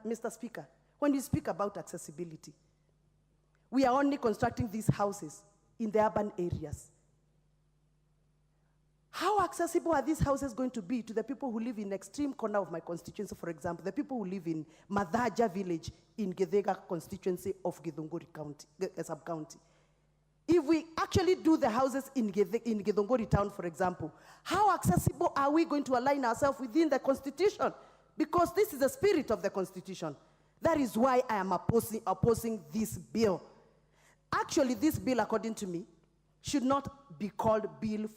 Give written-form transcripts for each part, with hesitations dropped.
Mr. Speaker, when you speak about accessibility, we are only constructing these houses in the urban areas. How accessible are these houses going to be to the people who live in extreme corner of my constituency, for example, the people who live in Madhaja village in Githega constituency of Githunguri County, sub-county? If we actually do the houses in Githunguri town, for example, how accessible are we going to align ourselves within the constitution? Because this is the spirit of the constitution. That is why I am opposing this bill. Actually, this bill, according to me, should not be called the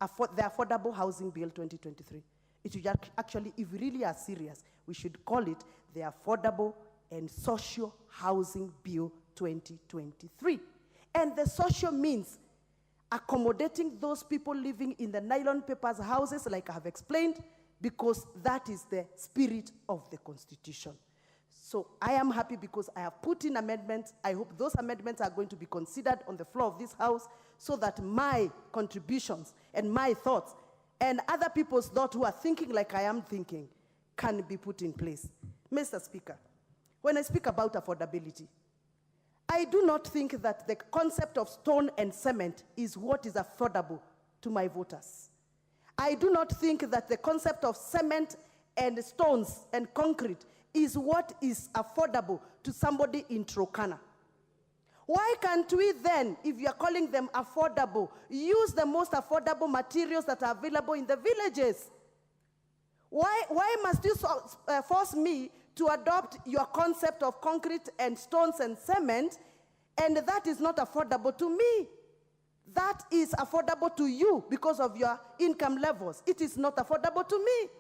Affordable Housing Bill 2023. It should actually, if we really are serious, we should call it the Affordable and Social Housing Bill 2023. And the social means accommodating those people living in the nylon papers houses, like I have explained, because that is the spirit of the Constitution. So I am happy because I have put in amendments. I hope those amendments are going to be considered on the floor of this House so that my contributions and my thoughts and other people's thoughts who are thinking like I am thinking can be put in place. Mr. Speaker, when I speak about affordability, I do not think that the concept of stone and cement is what is affordable to my voters. I do not think that the concept of cement and stones and concrete is what is affordable to somebody in Turkana. Why can't we then, if you are calling them affordable, use the most affordable materials that are available in the villages? Why must you force me to adopt your concept of concrete and stones and cement, and that is not affordable to me? That is affordable to you because of your income levels. It is not affordable to me.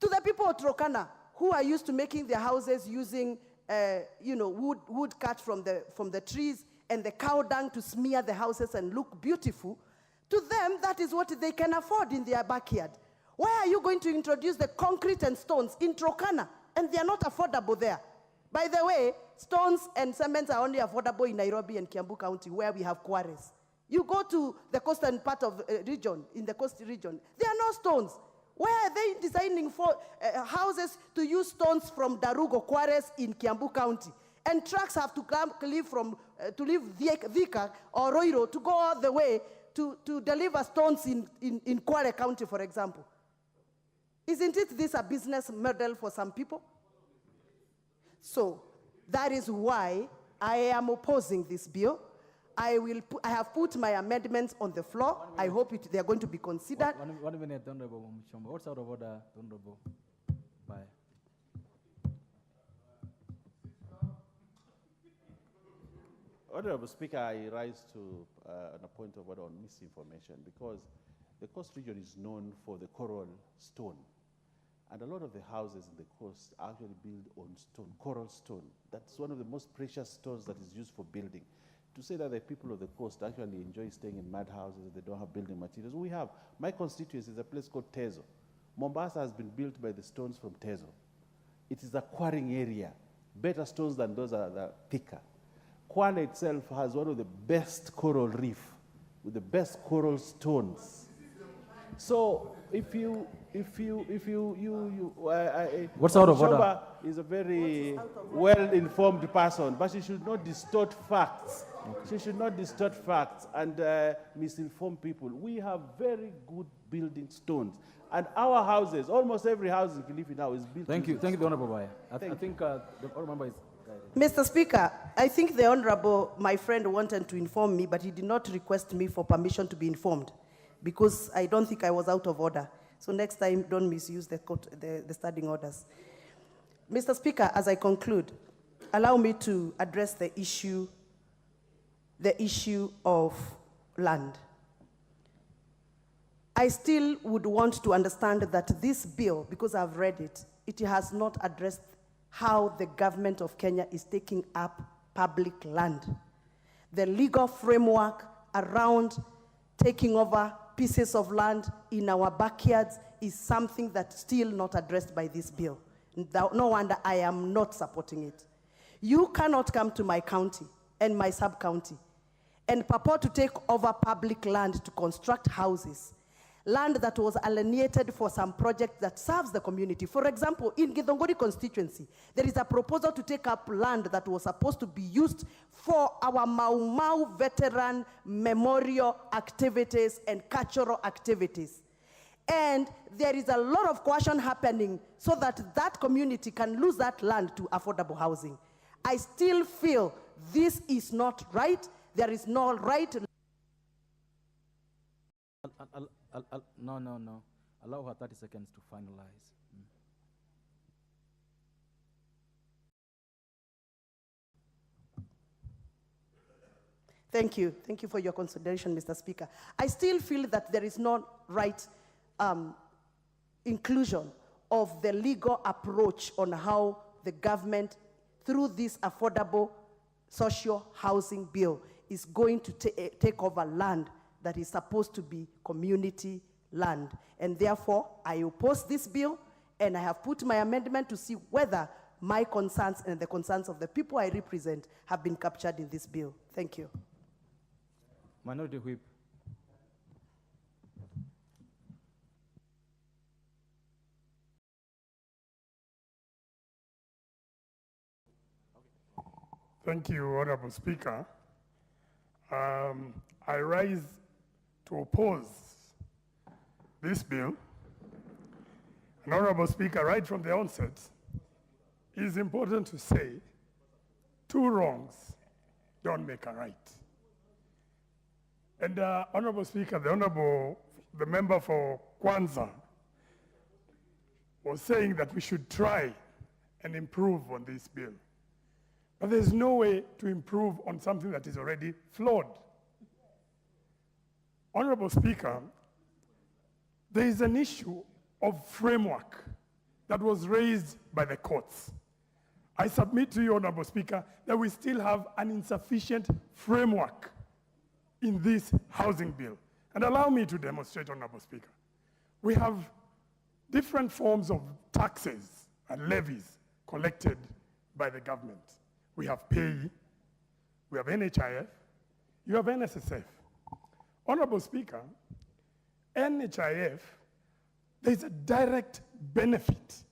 To the people of Turkana, who are used to making their houses using wood cut from the trees and the cow dung to smear the houses and look beautiful, to them, that is what they can afford in their backyard. Why are you going to introduce the concrete and stones in Turkana? And they are not affordable there. By the way, stones and cements are only affordable in Nairobi and Kiambu County, where we have quarries. You go to the coastal part of region, in the coastal region, there are no stones. Where are they designing for houses to use stones from Darugo quarries in Kiambu County? And trucks have to leave Vika or Roiro to go all the way to deliver stones in Kwale County, for example. Isn't this a business model for some people? So that is why I am opposing this bill. I have put my amendments on the floor. I hope they are going to be considered. One minute, Honorable Muchomba. What's out of order, Honorable? Bye. Honorable Speaker, I rise to a point of order on misinformation because the coast region is known for the coral stone. And a lot of the houses in the coast are actually built on stone, coral stone. That's one of the most precious stones that is used for building. To say that the people of the coast actually enjoy staying in mud houses and they don't have building materials, we have. My constituency is a place called Tezo. Mombasa has been built by the stones from Tezo. It is a quarrying area. Better stones than those are thicker. Kwale itself has one of the best coral reef with the best coral stones. So what's out of order? Is a very well-informed person, but she should not distort facts. Okay. She should not distort facts and misinform people. We have very good building stones. And our houses, almost every house in Kilifi now is built. Thank you, the Honorable Baya. I think the Honorable Member is guided. Mr. Speaker, I think the Honorable, my friend, wanted to inform me, but he did not request me for permission to be informed because I don't think I was out of order. So next time, don't misuse the standing orders. Mr. Speaker, as I conclude, allow me to address the issue of land. I still would want to understand that this bill, because I've read it, it has not addressed how the government of Kenya is taking up public land. The legal framework around taking over pieces of land in our backyards is something that's still not addressed by this bill. No wonder I am not supporting it. You cannot come to my county and my sub-county and purport to take over public land to construct houses land that was alienated for some project that serves the community. For example, in Githongori constituency, there is a proposal to take up land that was supposed to be used for our Mau Mau veteran memorial activities and cultural activities. And there is a lot of coercion happening so that that community can lose that land to affordable housing. I still feel this is not right. There is no right. No. Allow her 30 seconds to finalize. Thank you. Thank you for your consideration, Mr. Speaker. I still feel that there is no right inclusion of the legal approach on how the government, through this affordable social housing bill, is going to take over land that is supposed to be community land. And therefore, I oppose this bill, and I have put my amendment to see whether my concerns and the concerns of the people I represent have been captured in this bill. Thank you. Minority Whip. Thank you, Honorable Speaker. I rise to oppose this bill. And Honorable Speaker, right from the onset, it is important to say two wrongs don't make a right. And Honorable Speaker, the member for Kwanza was saying that we should try and improve on this bill. But there's no way to improve on something that is already flawed. Honorable Speaker, there is an issue of framework that was raised by the courts. I submit to you, Honorable Speaker, that we still have an insufficient framework in this housing bill. And allow me to demonstrate, Honorable Speaker. We have different forms of taxes and levies collected by the government. We have PAYE, we have NHIF, you have NSSF. Honorable Speaker, NHIF, there's a direct benefit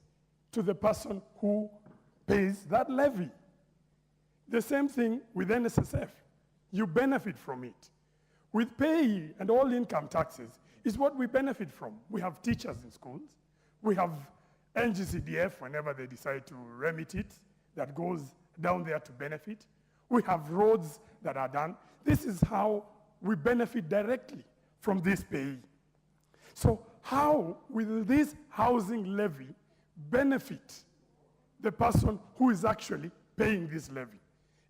to the person who pays that levy. The same thing with NSSF. You benefit from it. With PAYE and all income taxes is what we benefit from. We have teachers in schools. We have NGCDF whenever they decide to remit it, that goes down there to benefit. We have roads that are done. This is how we benefit directly from this PAYE. So how will this housing levy benefit the person who is actually paying this levy?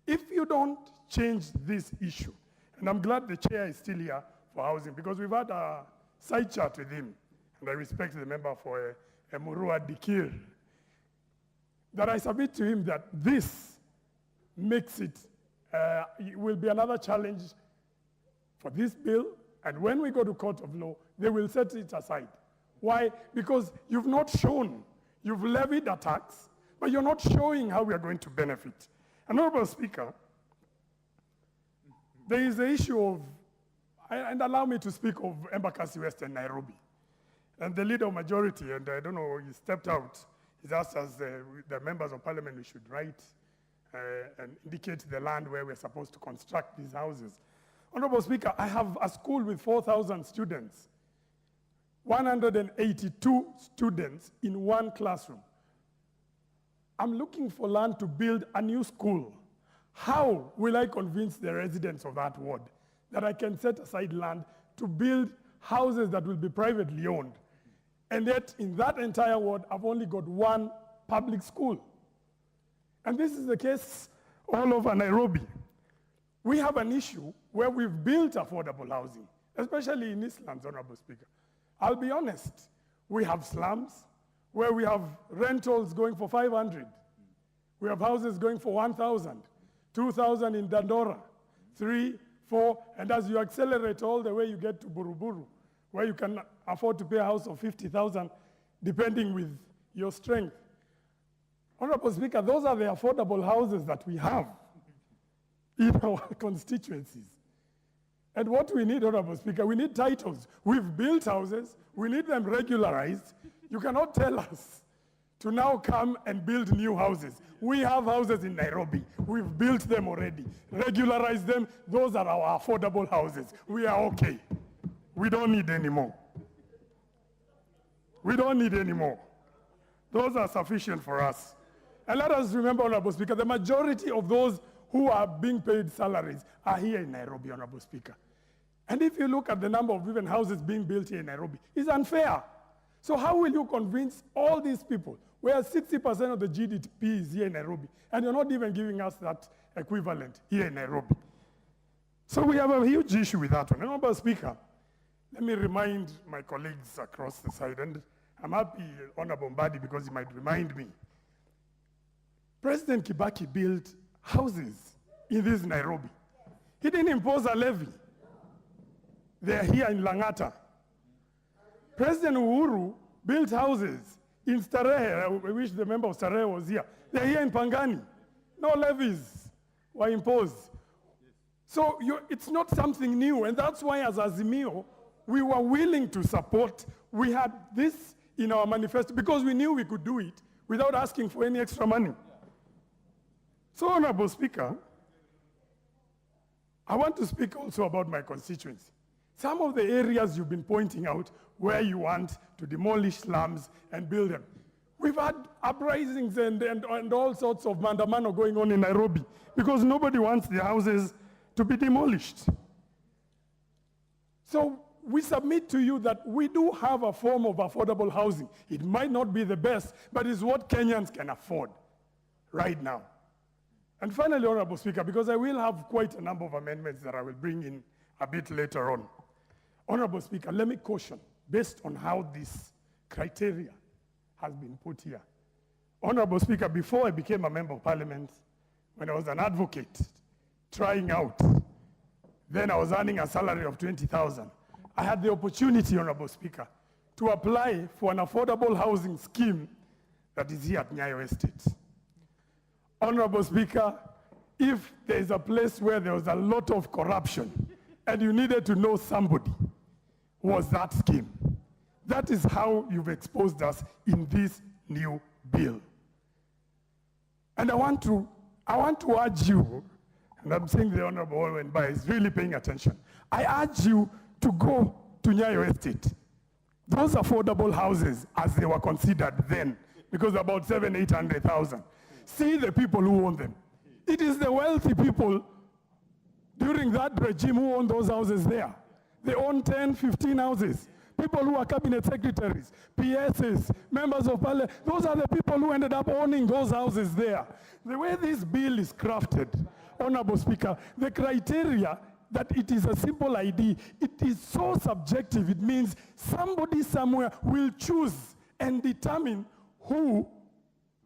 If you don't change this issue, and I'm glad the chair is still here for housing, because we've had a side chat with him, and I respect the member for Emurua Dikir, that I submit to him that this makes it will be another challenge for this bill, and when we go to court of law, they will set it aside. Why? Because you've not shown, you've levied a tax, but you're not showing how we are going to benefit. And Honorable Speaker, there is the issue of, and allow me to speak of Embakasi West and Nairobi. And the leader of majority, and I don't know, he stepped out, he's asked us, the members of parliament, we should write and indicate the land where we're supposed to construct these houses. Honorable Speaker, I have a school with 4,000 students, 182 students in one classroom. I'm looking for land to build a new school. How will I convince the residents of that ward that I can set aside land to build houses that will be privately owned? And yet, in that entire ward, I've only got one public school. And this is the case all over Nairobi. We have an issue where we've built affordable housing, especially in Eastlands, Honorable Speaker. I'll be honest, we have slums where we have rentals going for 500. We have houses going for 1,000, 2,000 in Dandora, 3, 4, and as you accelerate all the way, you get to Buruburu, where you can afford to pay a house of 50,000, depending with your strength. Honorable Speaker, those are the affordable houses that we have in our constituencies. And what we need, Honorable Speaker, we need titles. We've built houses. We need them regularized. You cannot tell us to now come and build new houses. We have houses in Nairobi. We've built them already. Regularize them. Those are our affordable houses. We are okay. We don't need any more. We don't need any more. Those are sufficient for us. And let us remember, Honorable Speaker, the majority of those who are being paid salaries are here in Nairobi, Honorable Speaker. And if you look at the number of even houses being built here in Nairobi, it's unfair. So how will you convince all these people, where 60% of the GDP is here in Nairobi, and you're not even giving us that equivalent here in Nairobi? So we have a huge issue with that one. Honorable Speaker, let me remind my colleagues across the side, and I'm happy, Honorable Mbadi, because he might remind me. President Kibaki built houses in this Nairobi. He didn't impose a levy. They're here in Langata. President Uhuru built houses in Starehe. I wish the member of Starehe was here. They're here in Pangani. No levies were imposed. So it's not something new, and that's why as Azimio, we were willing to support. We had this in our manifesto because we knew we could do it without asking for any extra money. So, Honorable Speaker, I want to speak also about my constituency. Some of the areas you've been pointing out where you want to demolish slums and build them. We've had uprisings and all sorts of mandamano going on in Nairobi because nobody wants their houses to be demolished. So we submit to you that we do have a form of affordable housing. It might not be the best, but it's what Kenyans can afford right now. And finally, Honorable Speaker, because I will have quite a number of amendments that I will bring in a bit later on. Honorable Speaker, let me caution, based on how this criteria has been put here. Honorable Speaker, before I became a member of Parliament, when I was an advocate trying out, then I was earning a salary of 20,000. I had the opportunity, Honorable Speaker, to apply for an affordable housing scheme that is here at Nyayo Estate. Honorable Speaker, if there is a place where there was a lot of corruption and you needed to know somebody, was that scheme. That is how you've exposed us in this new bill. And I want to urge you, and I'm saying the Honorable Owen Bai is really paying attention. I urge you to go to Nyayo Estate. Those affordable houses, as they were considered then, because about 700,000-800,000, see the people who own them. It is the wealthy people during that regime who own those houses there. They own 10, 15 houses. People who are cabinet secretaries, PSs, members of parliament, those are the people who ended up owning those houses there. The way this bill is crafted, Honorable Speaker, the criteria that it is a simple ID, it is so subjective. It means somebody somewhere will choose and determine who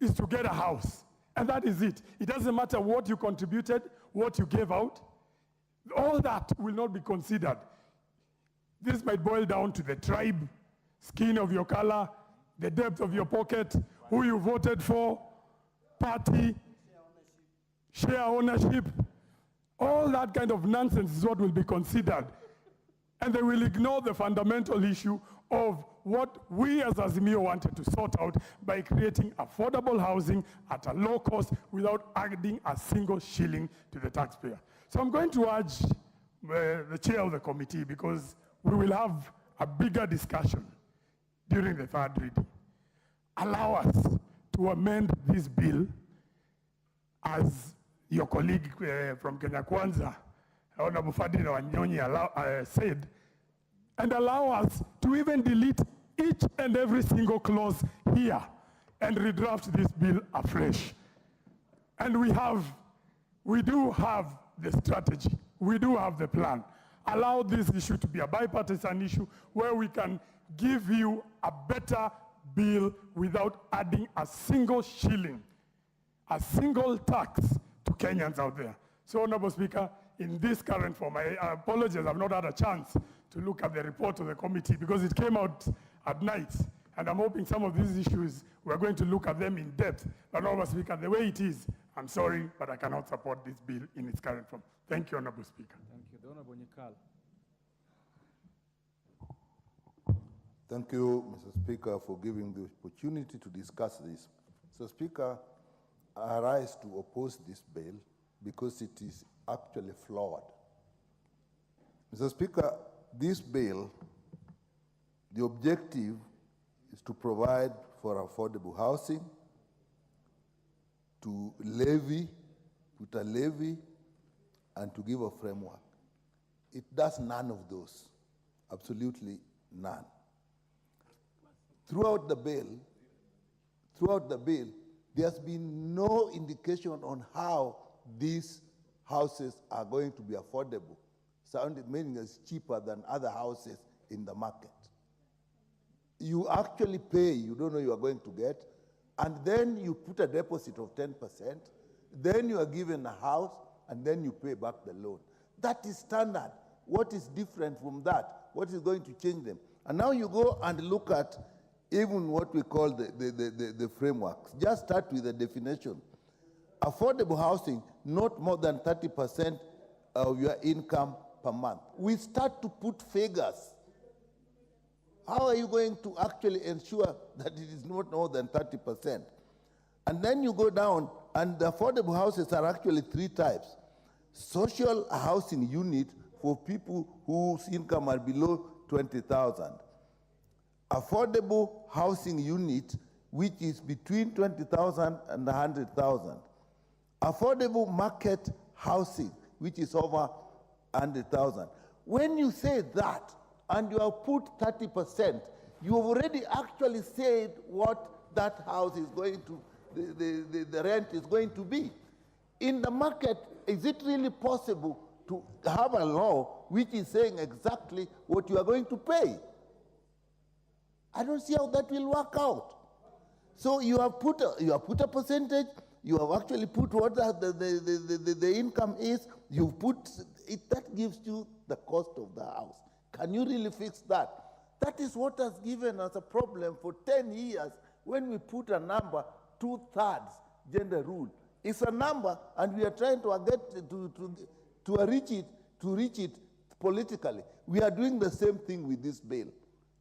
is to get a house. And that is it. It doesn't matter what you contributed, what you gave out. All that will not be considered. This might boil down to the tribe, skin of your color, the depth of your pocket, who you voted for, party, share ownership. All that kind of nonsense is what will be considered. And they will ignore the fundamental issue of what we as Azimio wanted to sort out by creating affordable housing at a low cost without adding a single shilling to the taxpayer. So I'm going to urge the chair of the committee, because we will have a bigger discussion during the third reading. Allow us to amend this bill, as your colleague from Kenya Kwanza, Honorable Ferdinand Wanyonyi, said, and allow us to even delete each and every single clause here and redraft this bill afresh. And we do have the strategy. We do have the plan. Allow this issue to be a bipartisan issue where we can give you a better bill without adding a single shilling, a single tax to Kenyans out there. So, Honorable Speaker, in this current form, I apologize, I've not had a chance to look at the report of the committee because it came out at night. And I'm hoping some of these issues, we're going to look at them in depth. But, Honorable Speaker, the way it is, I'm sorry, but I cannot support this bill in its current form. Thank you, Honorable Speaker. Thank you. The Honorable Nyikal. Thank you, Mr. Speaker, for giving the opportunity to discuss this. Mr. Speaker, I rise to oppose this bill because it is actually flawed. Mr. Speaker, this bill, the objective is to provide for affordable housing, to levy, put a levy, and to give a framework. It does none of those, absolutely none. Throughout the bill, there's been no indication on how these houses are going to be affordable, meaning it's cheaper than other houses in the market. You actually pay, you don't know you are going to get, and then you put a deposit of 10%, then you are given a house, and then you pay back the loan. That is standard. What is different from that? What is going to change them? And now you go and look at even what we call the frameworks. Just start with the definition. Affordable housing, not more than 30% of your income per month. We start to put figures. How are you going to actually ensure that it is not more than 30%? And then you go down, and the affordable houses are actually 3 types. Social housing unit for people whose income are below 20,000. Affordable housing unit, which is between 20,000 and 100,000. Affordable market housing, which is over 100,000. When you say that, and you have put 30%, you have already actually said what that house is going to, the rent is going to be. In the market, is it really possible to have a law which is saying exactly what you are going to pay? I don't see how that will work out. So you have put a percentage, you have actually put what the income is, you put it, that gives you the cost of the house. Can you really fix that? That is what has given us a problem for 10 years when we put a number, 2/3 gender rule. It's a number, and we are trying to get to reach it politically. We are doing the same thing with this bill.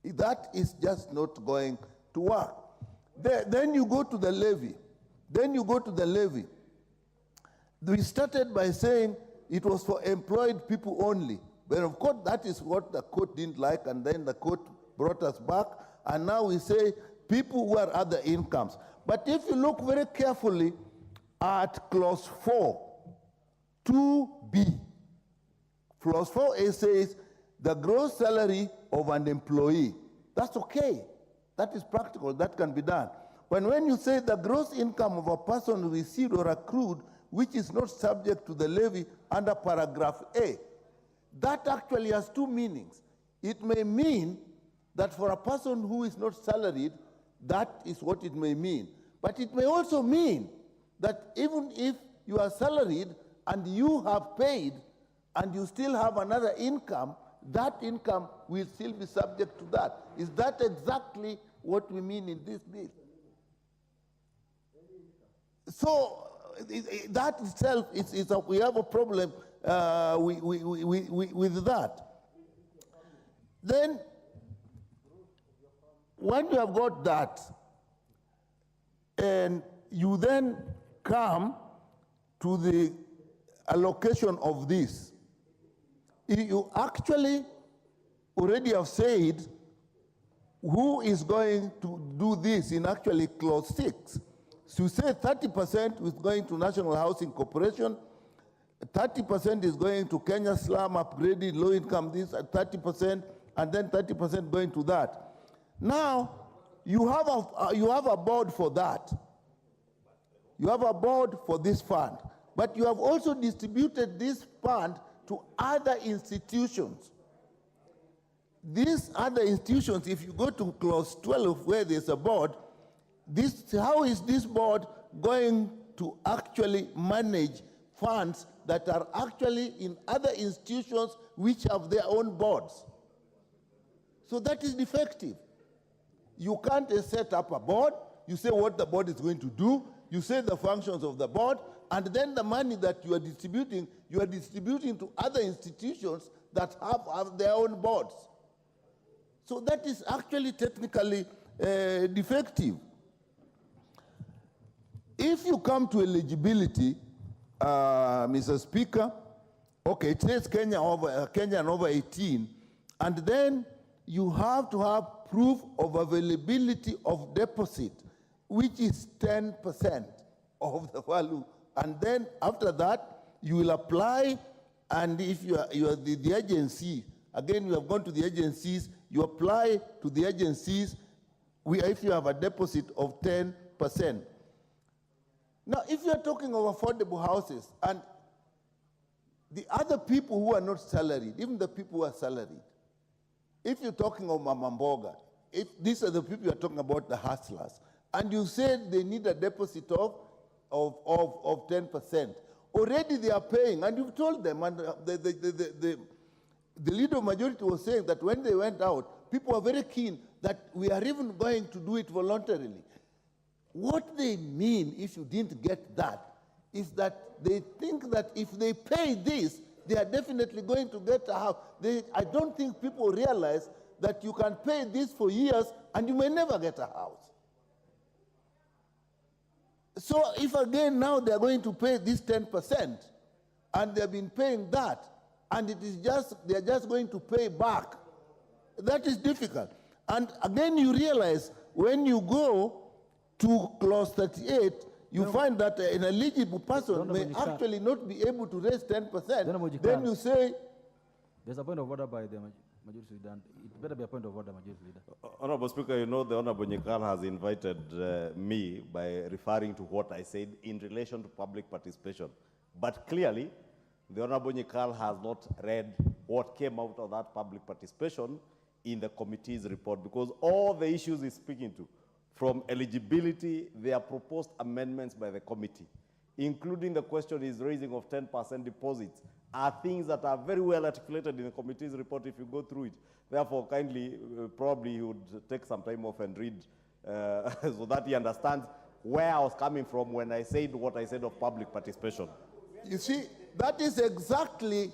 That is just not going to work. Then you go to the levy. We started by saying it was for employed people only. But of course, that is what the court didn't like, and then the court brought us back, and now we say people who are other incomes. But if you look very carefully at clause 4, 2B, clause 4A says the gross salary of an employee. That's okay. That is practical. That can be done. But when you say the gross income of a person received or accrued, which is not subject to the levy under paragraph A, that actually has 2 meanings. It may mean that for a person who is not salaried, that is what it may mean. But it may also mean that even if you are salaried and you have paid and you still have another income, that income will still be subject to that. Is that exactly what we mean in this bill? So that itself we have a problem with that. Then, when you have got that, and you then come to the allocation of this, you actually already have said who is going to do this in actually clause 6. So you say 30% is going to National Housing Corporation, 30% is going to Kenya Slum Upgrading, low income this, 30%, and then 30% going to that. Now, you have a board for that. You have a board for this fund, but you have also distributed this fund to other institutions. These other institutions, if you go to clause 12 where there's a board, how is this board going to actually manage funds that are actually in other institutions which have their own boards? So that is defective. You can't set up a board, you say what the board is going to do, you say the functions of the board, and then the money that you are distributing to other institutions that have their own boards. So that is actually technically defective. If you come to eligibility, Mr. Speaker, okay, it says Kenyan over 18, and then you have to have proof of availability of deposit, which is 10% of the value. And then after that, you will apply, and if you are the agency, again, you have gone to the agencies, you apply to the agencies if you have a deposit of 10%. Now, if you are talking of affordable houses, and the other people who are not salaried, even the people who are salaried, if you're talking of Mama Mboga, if these are the people you're talking about, the hustlers, and you said they need a deposit of 10%, already they are paying, and you've told them, and the leader of majority was saying that when they went out, people were very keen that we are even going to do it voluntarily. What they mean, if you didn't get that, is that they think that if they pay this, they are definitely going to get a house. I don't think people realize that you can pay this for years and you may never get a house. So if again now they are going to pay this 10%, and they have been paying that, and they are just going to pay back, that is difficult. And again, you realize when you go to clause 38, you find that an eligible person may actually not be able to raise 10%. Then you say... There's a point of order by the Majority Leader. It better be a point of order, Majority Leader. Honorable Speaker, you know the Honorable Nyikal has invited me by referring to what I said in relation to public participation. But clearly, the Honorable Nyikal has not read what came out of that public participation in the committee's report, because all the issues he's speaking to, from eligibility, there are proposed amendments by the committee, including the question he's raising of 10% deposits, are things that are very well articulated in the committee's report if you go through it. Therefore, kindly, probably he would take some time off and read so that he understands where I was coming from when I said what I said of public participation. You see, that's exactly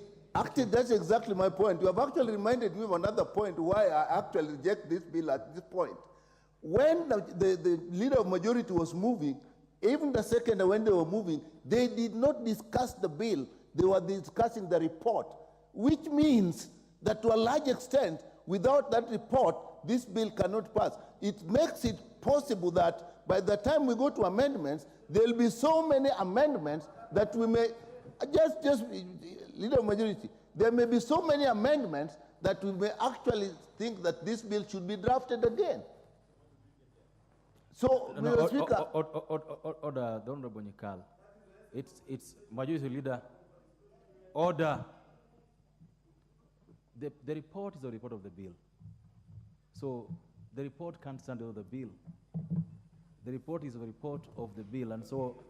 my point. You have actually reminded me of another point why I actually reject this bill at this point. When the leader of majority was moving, even the second when they were moving, they did not discuss the bill. They were discussing the report, which means that to a large extent, without that report, this bill cannot pass. It makes it possible that by the time we go to amendments, there will be so many amendments that we may, just leader of majority, there may be so many amendments that we may actually think that this bill should be drafted again. So, Mr. Speaker. Order, the Honorable Nyikal. It's Majority Leader. Order. The report is a report of the bill. So the report can't stand over the bill. The report is a report of the bill. And so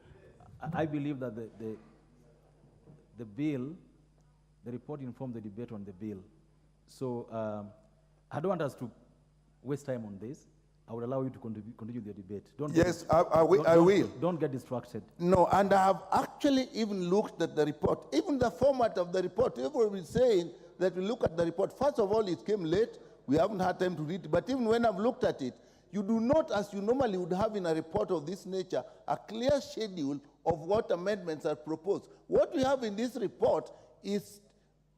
I believe that the bill, the report informed the debate on the bill. So I don't want us to waste time on this. I would allow you to continue the debate. I will. Don't get distracted. No, and I have actually even looked at the report, even the format of the report. Everyone is saying that we look at the report. First of all, it came late. We haven't had time to read it. But even when I've looked at it, you do not, as you normally would have in a report of this nature, a clear schedule of what amendments are proposed. What we have in this report is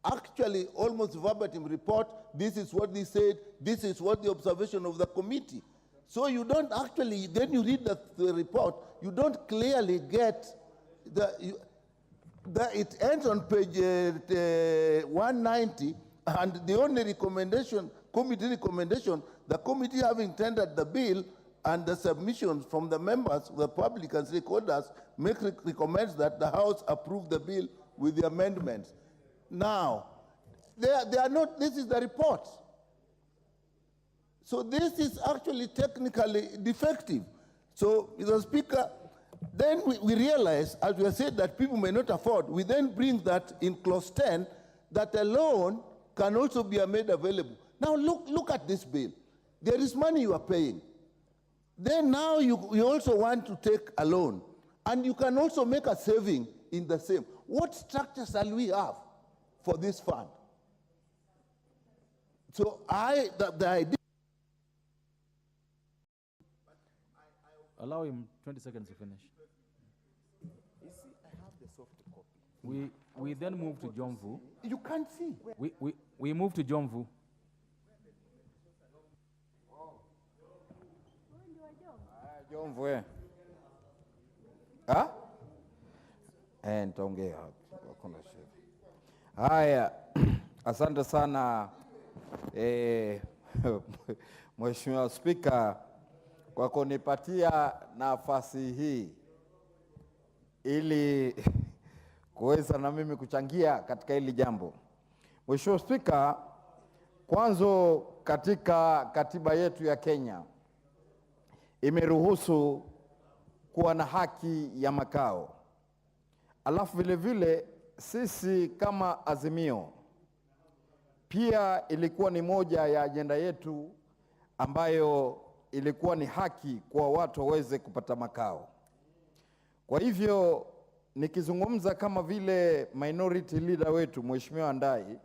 actually almost verbatim report. This is what they said. This is what the observation of the committee. So you don't actually, then you read the report, you don't clearly get it ends on page 190, and the only recommendation, committee recommendation, the committee having tendered the bill and the submissions from the members, the public and stakeholders, recommends that the House approve the bill with the amendments. Now, they are not, this is the report. So this is actually technically defective. So, Mr. Speaker, then we realize, as we have said, that people may not afford. We then bring that in clause 10, that a loan can also be made available. Now look at this bill. There is money you are paying. Then now you also want to take a loan. And you can also make a saving in the same. What structure shall we have for this fund? So the idea. Allow him 20 seconds to finish. You see, I have the soft copy. We then move to Jomvu. You can't see. We move to Jomvu. Jomvu eh? Ha? Nitaongea hakuna shida. Haya, asante sana Mheshimiwa Spika kwa kunipatia nafasi hii ili kuweza na mimi kuchangia katika hili jambo. Mheshimiwa Spika, kwanza katika katiba yetu ya Kenya imeruhusu kuwa na haki ya makao. Alafu vile vile sisi kama Azimio pia ilikuwa ni moja ya ajenda yetu ambayo ilikuwa ni haki kwa watu waweze kupata makao. Kwa hivyo nikizungumza kama vile minority leader wetu Mheshimiwa Ndai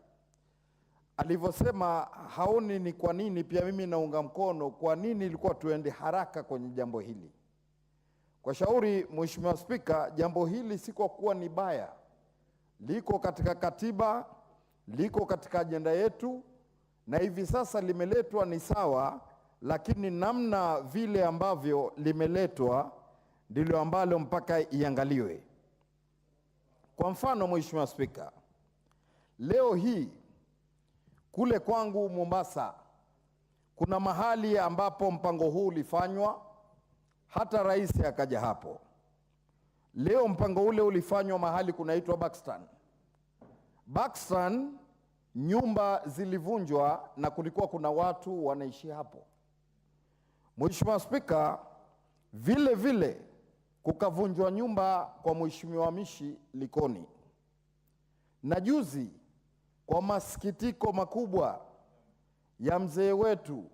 alivyosema, haoni ni kwa nini, pia mimi naunga mkono kwa nini ilikuwa tuende haraka kwenye jambo hili. Kwa shauri Mheshimiwa Spika, jambo hili si kwa kuwa ni baya, liko katika katiba, liko katika ajenda yetu, na hivi sasa limeletwa ni sawa, lakini namna vile ambavyo limeletwa ndilo ambalo mpaka iangaliwe. Kwa mfano Mheshimiwa Spika, leo hii kule kwangu Mombasa kuna mahali ambapo mpango huu ulifanywa, hata rais akaja hapo. Leo mpango ule ulifanywa mahali kunaitwa Buxton. Buxton nyumba zilivunjwa na kulikuwa kuna watu wanaishi hapo. Mheshimiwa Spika, vile vile kukavunjwa nyumba kwa Mheshimiwa Mishi Likoni. Na juzi kwa masikitiko makubwa ya mzee wetu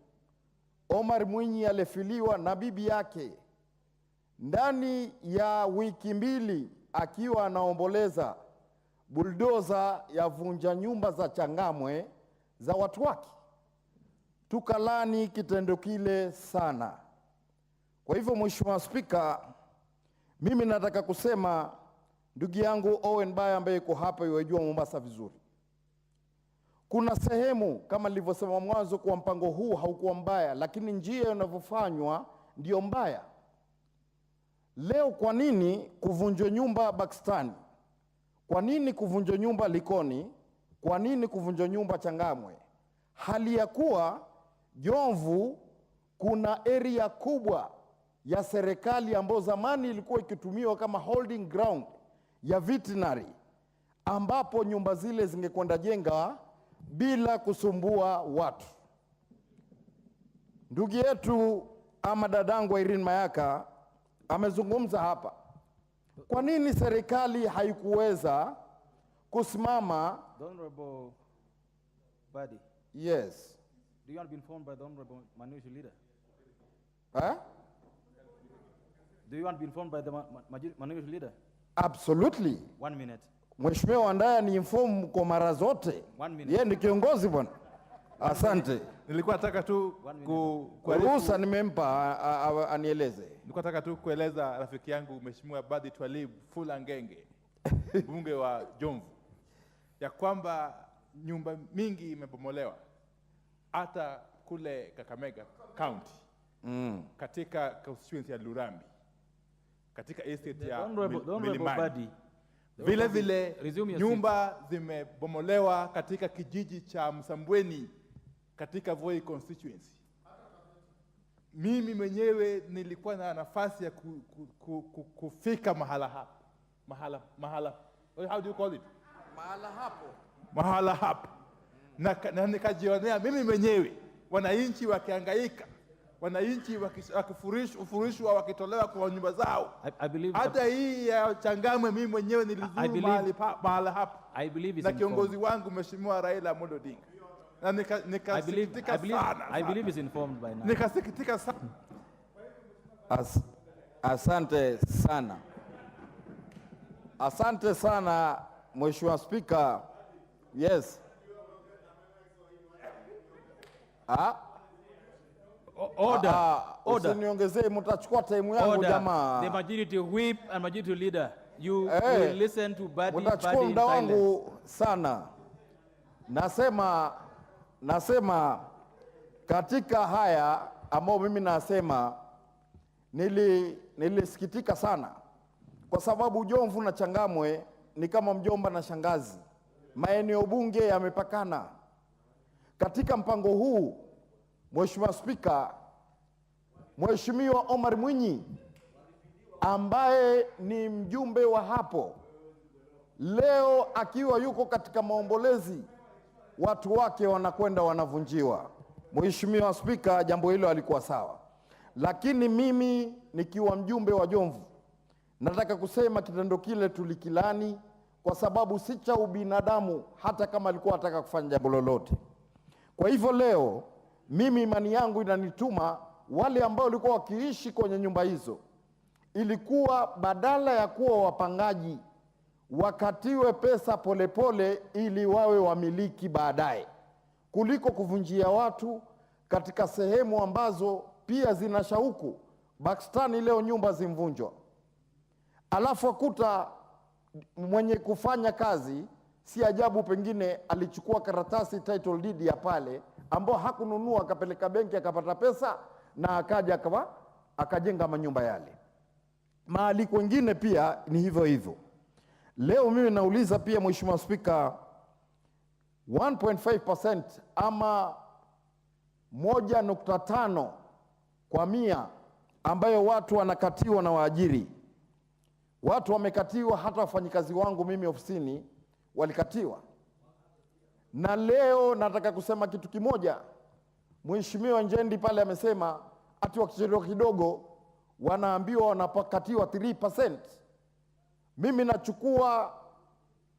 Omar Mwinyi alifiliwa na bibi yake ndani ya wiki mbili akiwa anaomboleza, buldoza ya vunja nyumba za Changamwe za watu wake. Tukalani kitendo kile sana. Kwa hivyo Mheshimiwa Spika, mimi nataka kusema ndugu yangu Owen Baya ambaye yuko hapa yajua Mombasa vizuri. Kuna sehemu kama nilivyosema mwanzo kwa mpango huu haukuwa mbaya, lakini njia inavyofanywa ndio mbaya. Leo kwa nini kuvunjwa nyumba Buxton? Kwa nini kuvunjwa nyumba Likoni? Kwa nini kuvunjwa nyumba Changamwe? Hali ya kuwa Jomvu kuna area kubwa ya serikali ambayo zamani ilikuwa ikitumiwa kama holding ground ya veterinary, ambapo nyumba zile zingekwenda jenga bila kusumbua watu. Ndugu yetu ama dadangu Irene Mayaka amezungumza hapa. Kwa nini serikali haikuweza kusimama? The Honorable Badi. Yes. Do you want to be informed by the Honorable Minority Leader? Huh? Do you want to be informed by the Minority Leader? Absolutely. 1 minute. Mheshimiwa Ndaya ni inform kwa mara zote. 1 minute. Yeye ni kiongozi bwana. Asante. Nilikuwa nataka tu ruhusa nimempa anieleze. Nilikuwa nataka tu kueleza rafiki yangu Mheshimiwa Badi Twalib Fula Ngenge, mbunge wa Jomvu, ya kwamba nyumba mingi imebomolewa hata kule Kakamega County, katika constituency ya Lurambi, katika estate ya Milimani. Vile vile nyumba zimebomolewa katika kijiji cha Msambweni katika Voi constituency. Mimi mwenyewe nilikuwa na nafasi ya kufika mahala hapo. How do you call it? Mahala hapo. Na nikajionea mimi mwenyewe wananchi wakihangaika, wananchi wakifurishwa wakitolewa kwa nyumba zao. Hata hii ya Changamwe mimi mwenyewe nilizuru mahala hapo. Na kiongozi wangu Mheshimiwa Raila Odinga. Na nikasikitika sana. I believe is informed by now. Nikasikitika sana. Asante sana. Asante sana Mheshimiwa Spika. Yes. Order. Order. Usiniongezee, mtachukua time yangu Order. jamaa. The majority whip and majority leader. You will listen to body Mtachukua in muda silence. wangu sana. Nasema katika haya ambao mimi nasema nilisikitika sana, kwa sababu Jomvu na Changamwe ni kama mjomba na shangazi. Maeneo bunge yamepakana. Katika mpango huu, Mheshimiwa Spika, Mheshimiwa Omar Mwinyi ambaye ni mjumbe wa hapo, leo akiwa yuko katika maombolezi, watu wake wanakwenda wanavunjiwa. Mheshimiwa Spika, jambo hilo alikuwa sawa. Lakini mimi nikiwa mjumbe wa Jomvu, nataka kusema kitendo kile tulikilani, kwa sababu si cha ubinadamu, hata kama alikuwa anataka kufanya jambo lolote. Kwa hivyo leo mimi imani yangu inanituma wale ambao walikuwa wakiishi kwenye nyumba hizo, ilikuwa badala ya kuwa wapangaji wakatiwe pesa polepole ili wawe wamiliki baadaye, kuliko kuvunjia watu katika sehemu ambazo pia zina shauku. Pakistani leo nyumba zimvunjwa, alafu akuta mwenye kufanya kazi, si ajabu pengine alichukua karatasi title deed ya pale ambao hakununua, akapeleka benki akapata pesa na akaja akajenga manyumba yale. Mahali kwingine pia ni hivyo hivyo. Leo mimi nauliza pia Mheshimiwa Spika, 1.5% ama 1.5 kwa 100 ambayo watu wanakatiwa na waajiri. Watu wamekatiwa, hata wafanyikazi wangu mimi ofisini walikatiwa. Na leo nataka kusema kitu kimoja. Mheshimiwa Njendi pale amesema ati wakichelewa kidogo wanaambiwa wanapakatiwa 3%. Mimi nachukua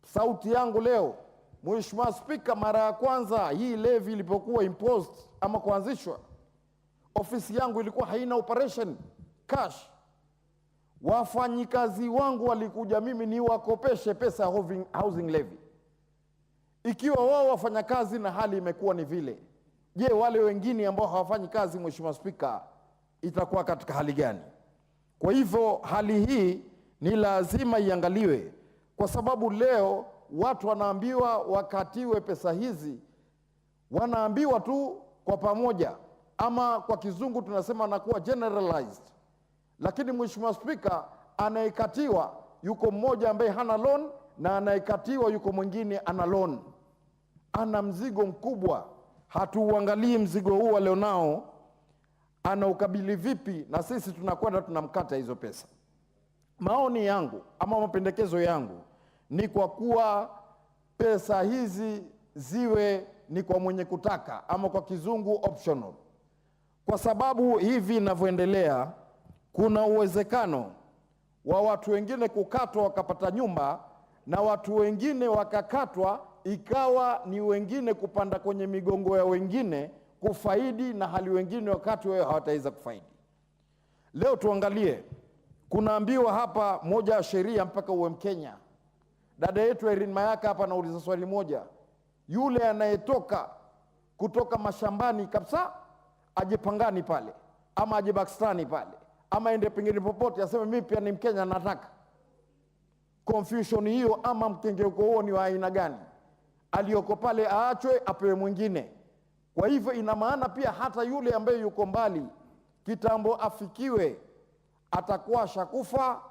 sauti yangu leo. Mheshimiwa Spika, mara ya kwanza hii levy ilipokuwa imposed ama kuanzishwa, ofisi yangu ilikuwa haina operation cash. Wafanyikazi wangu walikuja mimi ni wakopeshe pesa housing levy. Ikiwa wao wafanya kazi na hali imekuwa ni vile, je, wale wengine ambao hawafanyi kazi, Mheshimiwa Spika, itakuwa katika hali gani? Kwa hivyo hali hii ni lazima iangaliwe, kwa sababu leo watu wanaambiwa wakatiwe pesa hizi, wanaambiwa tu kwa pamoja, ama kwa kizungu tunasema anakuwa generalized. Lakini Mheshimiwa Spika, anayekatiwa yuko mmoja ambaye hana loan, na anayekatiwa yuko mwingine ana loan. Ana mzigo mkubwa. Hatuuangalii mzigo huu alionao anaukabili vipi, na sisi tunakwenda tunamkata hizo pesa. Maoni yangu ama mapendekezo yangu ni kwa kuwa pesa hizi ziwe ni kwa mwenye kutaka, ama kwa kizungu optional. Kwa sababu hivi inavyoendelea, kuna uwezekano wa watu wengine kukatwa wakapata nyumba, na watu wengine wakakatwa ikawa ni wengine kupanda kwenye migongo ya wengine kufaidi, na hali wengine wakati wao hawataweza kufaidi. Leo tuangalie, kunaambiwa hapa moja ya sheria mpaka uwe Mkenya. Dada yetu Erin Mayaka hapa anauliza swali moja. Yule anayetoka kutoka mashambani kabisa aje Pangani pale, ama aje Pakistani pale, ama ende pengine popote aseme mimi pia ni Mkenya nataka. Confusion hiyo ama mkengeuko huo ni wa aina gani? Aliyoko pale aachwe apewe mwingine. Kwa hivyo ina maana pia hata yule ambaye yuko mbali kitambo afikiwe, atakuwa shakufa,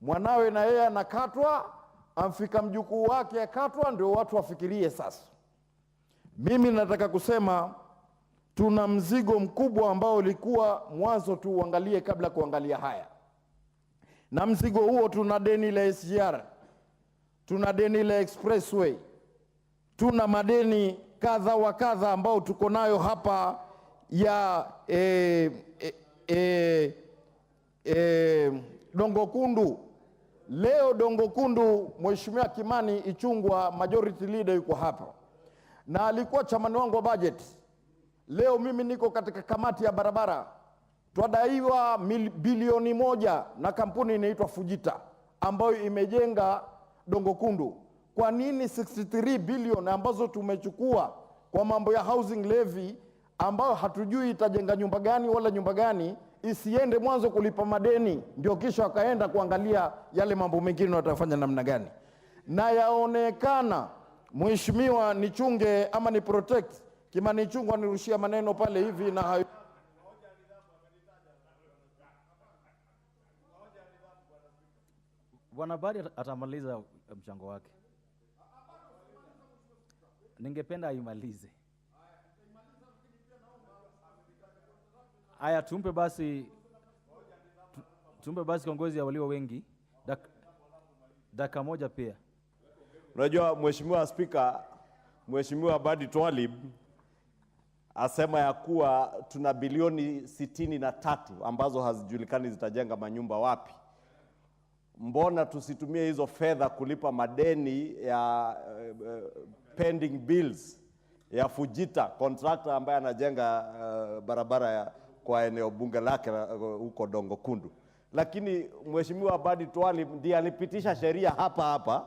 mwanawe na yeye anakatwa, amfika mjukuu wake akatwa, ndio watu wafikirie sasa. Mimi nataka kusema tuna mzigo mkubwa ambao ulikuwa mwanzo tu uangalie kabla kuangalia haya. Na mzigo huo, tuna deni la SGR, tuna deni la expressway, tuna madeni kadha wa kadha ambao tuko nayo hapa ya Dongo Kundu. Leo Dongo Kundu, Mheshimiwa Kimani Ichung'wah majority leader yuko hapa, na alikuwa chamani wangu wa budget. Leo mimi niko katika kamati ya barabara, twadaiwa bilioni 1 na kampuni inaitwa Fujita ambayo imejenga Dongo Kundu. Kwa nini 63 bilioni ambazo tumechukua kwa mambo ya housing levy ambayo hatujui itajenga nyumba gani wala nyumba gani, isiende mwanzo kulipa madeni ndio kisha wakaenda kuangalia yale mambo mengine watafanya namna gani. Na yaonekana mheshimiwa nichunge ama ni protect Kimani Ichung'wah nirushia maneno pale hivi na hayo. Bwana Badi atamaliza mchango wake. Ningependa aimalize. Aya, tumpe basi kiongozi ya walio wengi dakika moja pia. Unajua Mheshimiwa Spika, Mheshimiwa Badi Twalib asema ya kuwa tuna bilioni 63 ambazo hazijulikani zitajenga manyumba wapi. Mbona tusitumie hizo fedha kulipa madeni ya pending bills ya Fujita, contractor ambaye anajenga barabara kwa eneo bunge lake huko Dongo Kundu. Lakini Mheshimiwa Badi Twalib ndiye alipitisha sheria hapa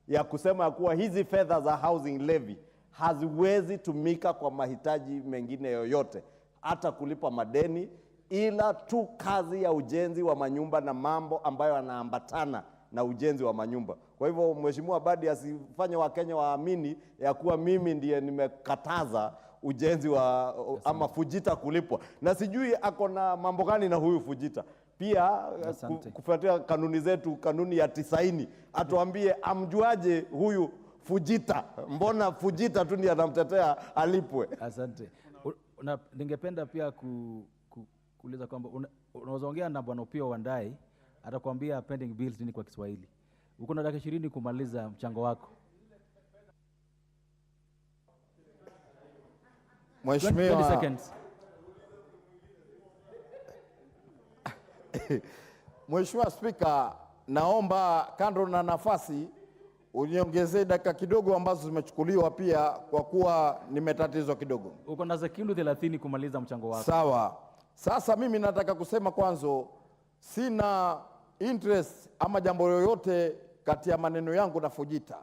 ya kusema ya kuwa hizi fedha za housing levy haziwezi tumika kwa mahitaji mengine yoyote, hata kulipa madeni, ila tu kazi ya ujenzi wa manyumba na mambo ambayo yanaambatana na ujenzi wa manyumba. Kwa hivyo Mheshimiwa Badi asifanye Wakenya waamini ya kuwa mimi ndiye nimekataza ujenzi wa ama Fujita kulipwa. Na sijui ako na mambo gani na huyu Fujita. Pia kufuatia kanuni zetu, kanuni ya 90, atuambie amjuaje huyu Fujita. Mbona Fujita tu ndiye anamtetea alipwe? Asante. Ningependa pia kuuliza kwamba unazoongea na Bwana Opiyo Wandayi atakwambia pending bills nini kwa Kiswahili. Uko na dakika 20 kumaliza mchango wako. Mheshimiwa 20 seconds. Mheshimiwa Spika, naomba kando na nafasi uniongezee dakika kidogo ambazo zimechukuliwa pia kwa kuwa nimetatizwa kidogo. Uko na sekunde 30 kumaliza mchango wako. Sawa. Sasa mimi nataka kusema kwanza sina interest ama jambo yoyote kati ya maneno yangu na Fujita.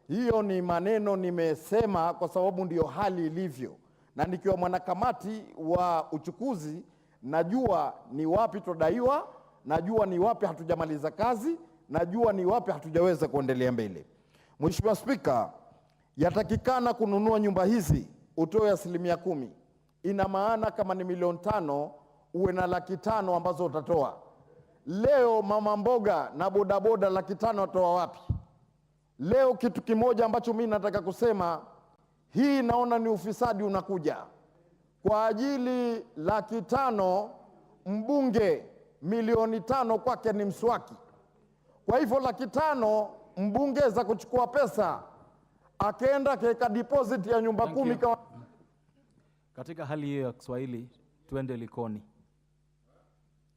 Hiyo ni maneno nimesema kwa sababu ndiyo hali ilivyo. Na nikiwa mwanakamati wa uchukuzi najua ni wapi tudaiwa, najua ni wapi hatujamaliza kazi, najua ni wapi hatujaweza kuendelea mbele. Mheshimiwa Spika, yatakikana kununua nyumba hizi utoe 10%. Ina maana kama ni milioni 5 uwe na 500,000 ambazo utatoa. Leo mama mboga na bodaboda 500,000 watoa wapi? Leo kitu kimoja ambacho mimi nataka kusema, hii naona ni ufisadi unakuja. Kwa ajili 500,000 mbunge milioni 5 kwake ni mswaki. Kwa hivyo 500,000 mbunge za kuchukua pesa akaenda keka deposit ya nyumba 10 Katika hali hiyo ya Kiswahili tuende Likoni.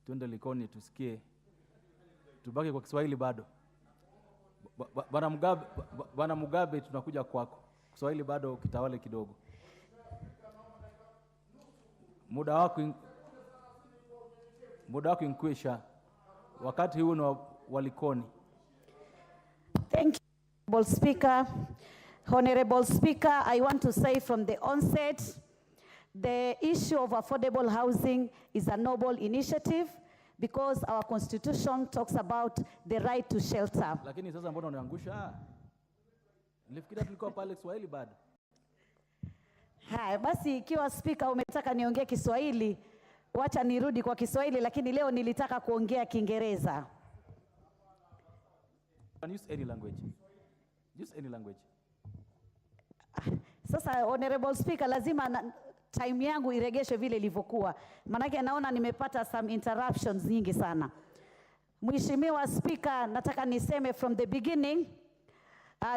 Tuende Likoni tusikie. Tubaki kwa Kiswahili bado. Bwana Mugabe tunakuja kwako. Kiswahili bado kitawale kidogo. Muda wako inkwisha. Wakati huu ni wa Likoni. Thank you, Honorable Speaker. Honorable Speaker, I want to say from the onset, the issue of affordable housing is a noble initiative because our constitution talks about the right to shelter. Lakini sasa mbona unaniangusha? Nilifikiria tulikuwa pale Kiswahili bado. Hai, basi ikiwa Speaker umetaka niongee Kiswahili, wacha nirudi kwa Kiswahili, lakini leo nilitaka kuongea Kiingereza. Use any language. Use any language. Sasa Honorable Speaker, lazima time yangu iregeshwe vile ilivyokuwa. Maana naona nimepata some interruptions nyingi sana. Mheshimiwa Speaker, nataka niseme from the beginning,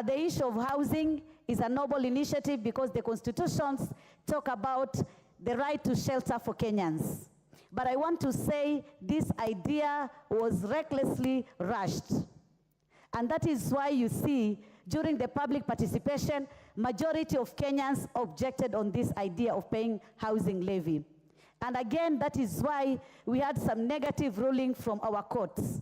the issue of housing is a noble initiative because the constitutions talk about the right to shelter for Kenyans. But I want to say this idea was recklessly rushed. And that is why you see during the public participation, majority of Kenyans objected on this idea of paying housing levy. And again, that is why we had some negative ruling from our courts.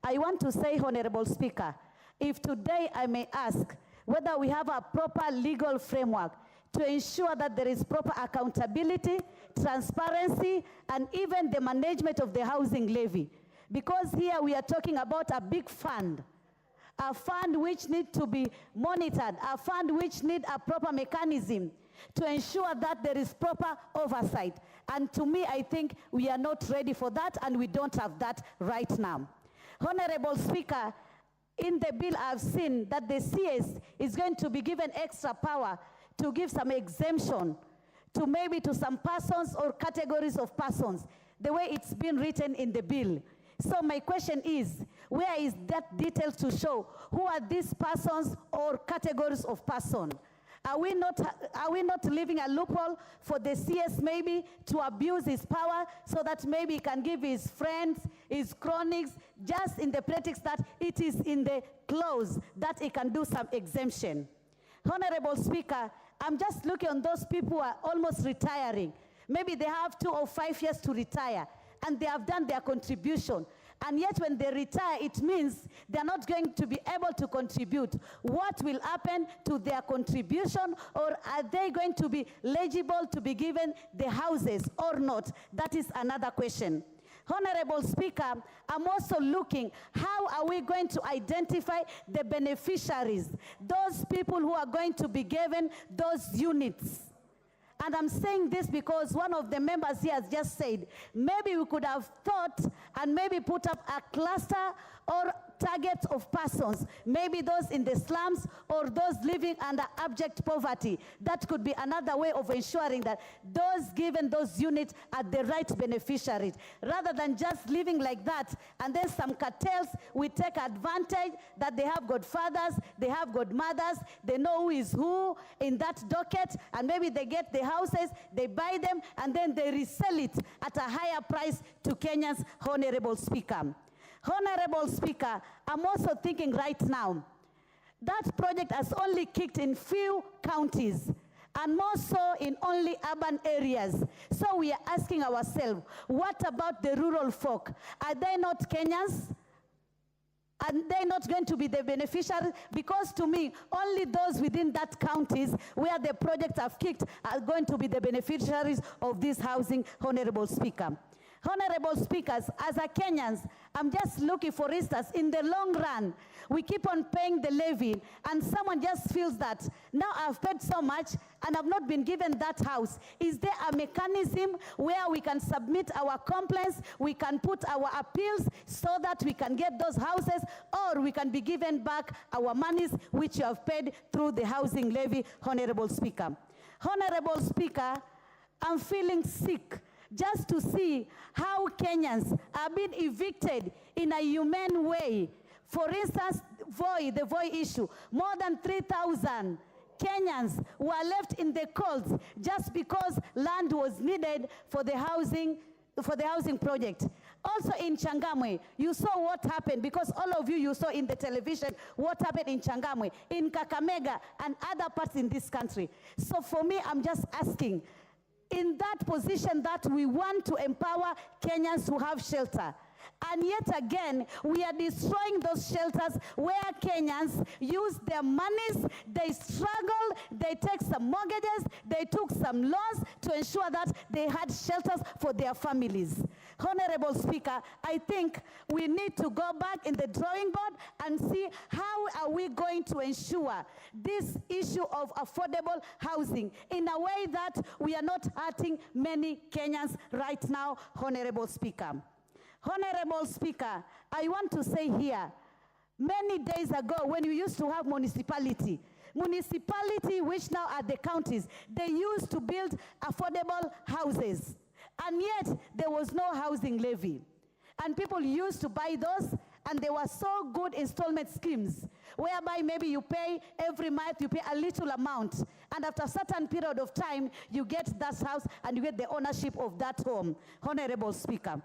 I want to say, Honorable Speaker, if today I may ask whether we have a proper legal framework to ensure that there is proper accountability, transparency, and even the management of the housing levy. Because here we are talking about a big fund, a fund which needs to be monitored, a fund which needs a proper mechanism to ensure that there is proper oversight. And to me, I think we are not ready for that, and we don't have that right now. Honorable Speaker, in the bill I've seen that the CS is going to be given extra power to give some exemption to maybe to some persons or categories of persons, the way it's been written in the bill. So my question is, where is that detail to show who are these persons or categories of person? Are we not leaving a loophole for the CS maybe to abuse his power so that maybe he can give his friends, his cronies, just in the pretext that it is in the clause that he can do some exemption? Honorable Speaker, I'm just looking on those people who are almost retiring. Maybe they have 2 or 5 years to retire, and they have done their contribution. And yet when they retire, it means they're not going to be able to contribute. What will happen to their contribution, or are they going to be eligible to be given the houses or not? That is another question. Honorable Speaker, I'm also looking, how are we going to identify the beneficiaries, those people who are going to be given those units? And I'm saying this because one of the members here has just said, maybe we could have thought and maybe put up a cluster or target of persons, maybe those in the slums or those living under abject poverty. That could be another way of ensuring that those given those units are the right beneficiaries, rather than just living like that. And then some cartels will take advantage that they have godfathers, they have godmothers, they know who is who in that docket, and maybe they get the houses, they buy them, and then they resell it at a higher price to Kenyans. Honorable Speaker. Honorable Speaker, I'm also thinking right now, that project has only kicked in few counties, and more so in only urban areas. So we are asking ourselves, what about the rural folk? Are they not Kenyans? Are they not going to be the beneficiaries? Because to me, only those within that counties where the projects have kicked are going to be the beneficiaries of this housing, Honorable Speaker. Honorable Speakers, as a Kenyans, I'm just looking, for instance, in the long run, we keep on paying the levy, and someone just feels that, now I've paid so much, and I've not been given that house. Is there a mechanism where we can submit our complaints, we can put our appeals, so that we can get those houses, or we can be given back our monies, which you have paid through the housing levy, Honorable Speaker? Honorable Speaker, I'm feeling sick just to see how Kenyans are being evicted in a humane way. For instance, the Voi issue, more than 3,000 Kenyans were left in the cold just because land was needed for the housing project. Also in Changamwe, you saw what happened, because all of you saw in the television what happened in Changamwe, in Kakamega, and other parts in this country. So for me, I'm just asking, in that position that we want to empower Kenyans to have shelter, and yet again, we are destroying those shelters where Kenyans use their monies, they struggle, they take some mortgages, they took some loans to ensure that they had shelters for their families. Honorable Speaker, I think we need to go back in the drawing board and see how are we going to ensure this issue of affordable housing in a way that we are not hurting many Kenyans right now, Honorable Speaker. Honorable Speaker, I want to say here, many days ago when we used to have municipality which now are the counties, they used to build affordable houses, and yet there was no housing levy. And people used to buy those, and they were so good installment schemes, whereby maybe you pay every month, you pay a little amount, and after a certain period of time, you get that house and you get the ownership of that home, Honorable Speaker.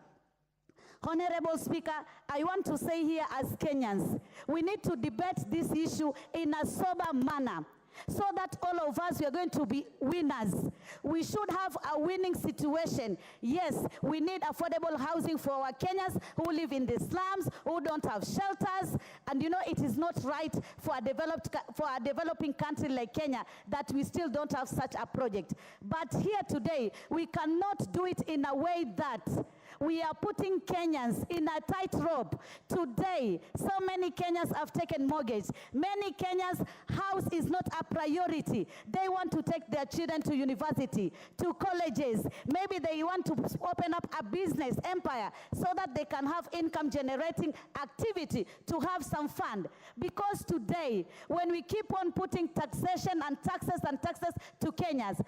Honorable Speaker, I want to say here as Kenyans, we need to debate this issue in a sober manner. so that all of us, we are going to be winners. We should have a winning situation. Yes, we need affordable housing for our Kenyans who live in the slums, who don't have shelters, and you know it is not right for a developing country like Kenya that we still don't have such a project. But here today, we cannot do it in a way that we are putting Kenyans in a tightrope. Today, so many Kenyans have taken mortgage. Many Kenyans' house is not a priority. They want to take their children to university, to colleges. Maybe they want to open up a business empire so that they can have income generating activity to have some fund. Because today, when we keep on putting taxation and taxes to Kenyans,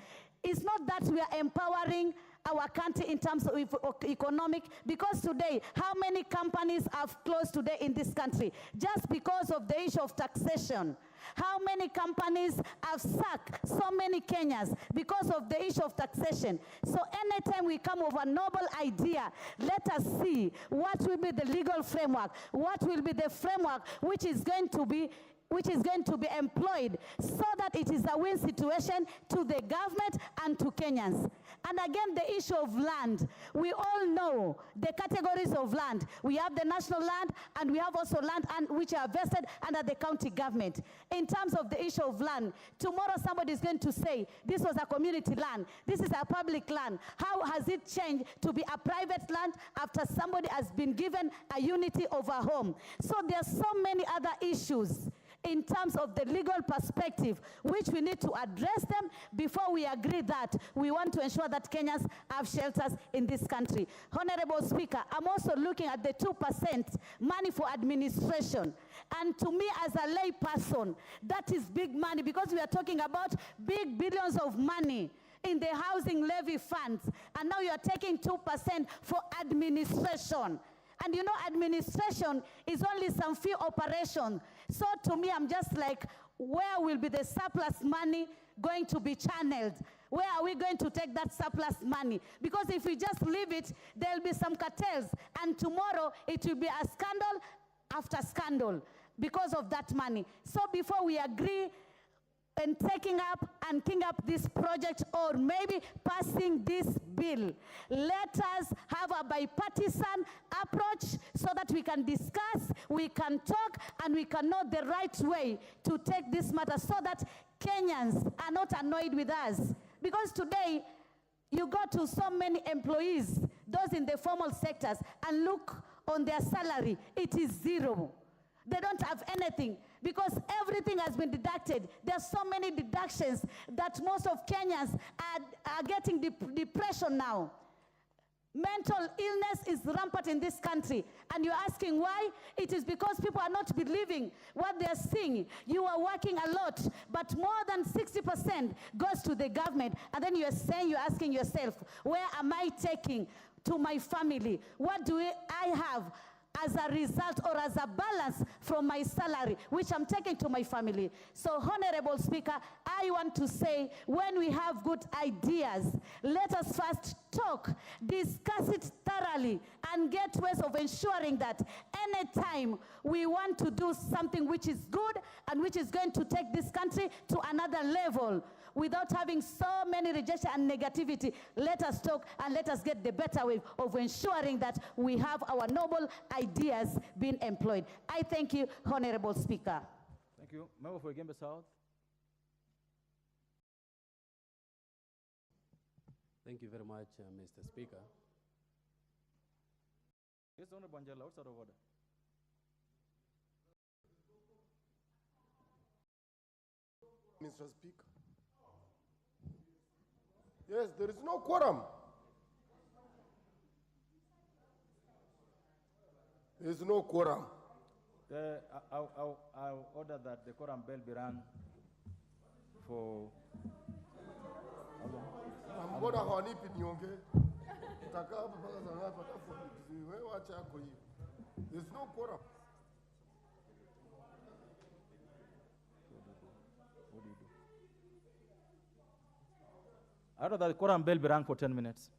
it's not that we are empowering our country in terms of economic, because today, how many companies have closed today in this country just because of the issue of taxation? How many companies have sacked so many Kenyans because of the issue of taxation? So anytime we come with a noble idea, let us see what will be the legal framework, what will be the framework which is going to be employed so that it is a win situation to the government and to Kenyans. And again, the issue of land. We all know the categories of land. We have the national land, and we have also land which are vested under the county government. In terms of the issue of land, tomorrow somebody is going to say, this was a community land, this is a public land. How has it changed to be a private land after somebody has been given a unity of a home? So there are so many other issues in terms of the legal perspective, which we need to address them before we agree that we want to ensure that Kenyans have shelters in this country. Honorable Speaker, I'm also looking at the 2% money for administration. And to me, as a lay person, that is big money, because we are talking about big billions of money in the housing levy funds. And now you are taking 2% for administration. And you know, administration is only some few operations. So to me, I'm just like, where will be the surplus money going to be channeled? Where are we going to take that surplus money? Because if we just leave it, there'll be some cartels. And tomorrow, it will be a scandal after scandal because of that money. So before we agree and taking up and kicking up this project, or maybe passing this bill, let us have a bipartisan approach so that we can discuss, we can talk, and we can know the right way to take this matter so that Kenyans are not annoyed with us. Because today, you go to so many employees, those in the formal sectors, and look on their salary, it is zero. They don't have anything because everything has been deducted. There are so many deductions that most of Kenyans are getting depression now. Mental illness is rampant in this country. And you're asking why? It is because people are not believing what they're seeing. You are working a lot, but more than 60% goes to the government. And then you're asking yourself, where am I taking to my family? What do I have as a result or as a balance from my salary, which I'm taking to my family? So, Honorable Speaker, I want to say, when we have good ideas, let us first talk, discuss it thoroughly, and get ways of ensuring that anytime we want to do something which is good and which is going to take this country to another level, without having so many rejection and negativity, let us talk and let us get the better way of ensuring that we have our noble ideas being employed. I thank you, Honorable Speaker. Thank you. Member for Gembe South. Thank you very much, Mr. Speaker. Yes, Honorable Angela, what's out of order? Mr. Speaker. Yes, there is no quorum. There is no quorum. I'll order that the quorum bell be rung for... Mbona hawanipi niongee? Utakaa hapa mpaka saa ngapi? Wewe acha yako hiyo. There is no quorum. What do you do? I order that the quorum bell be rung for 10 minutes.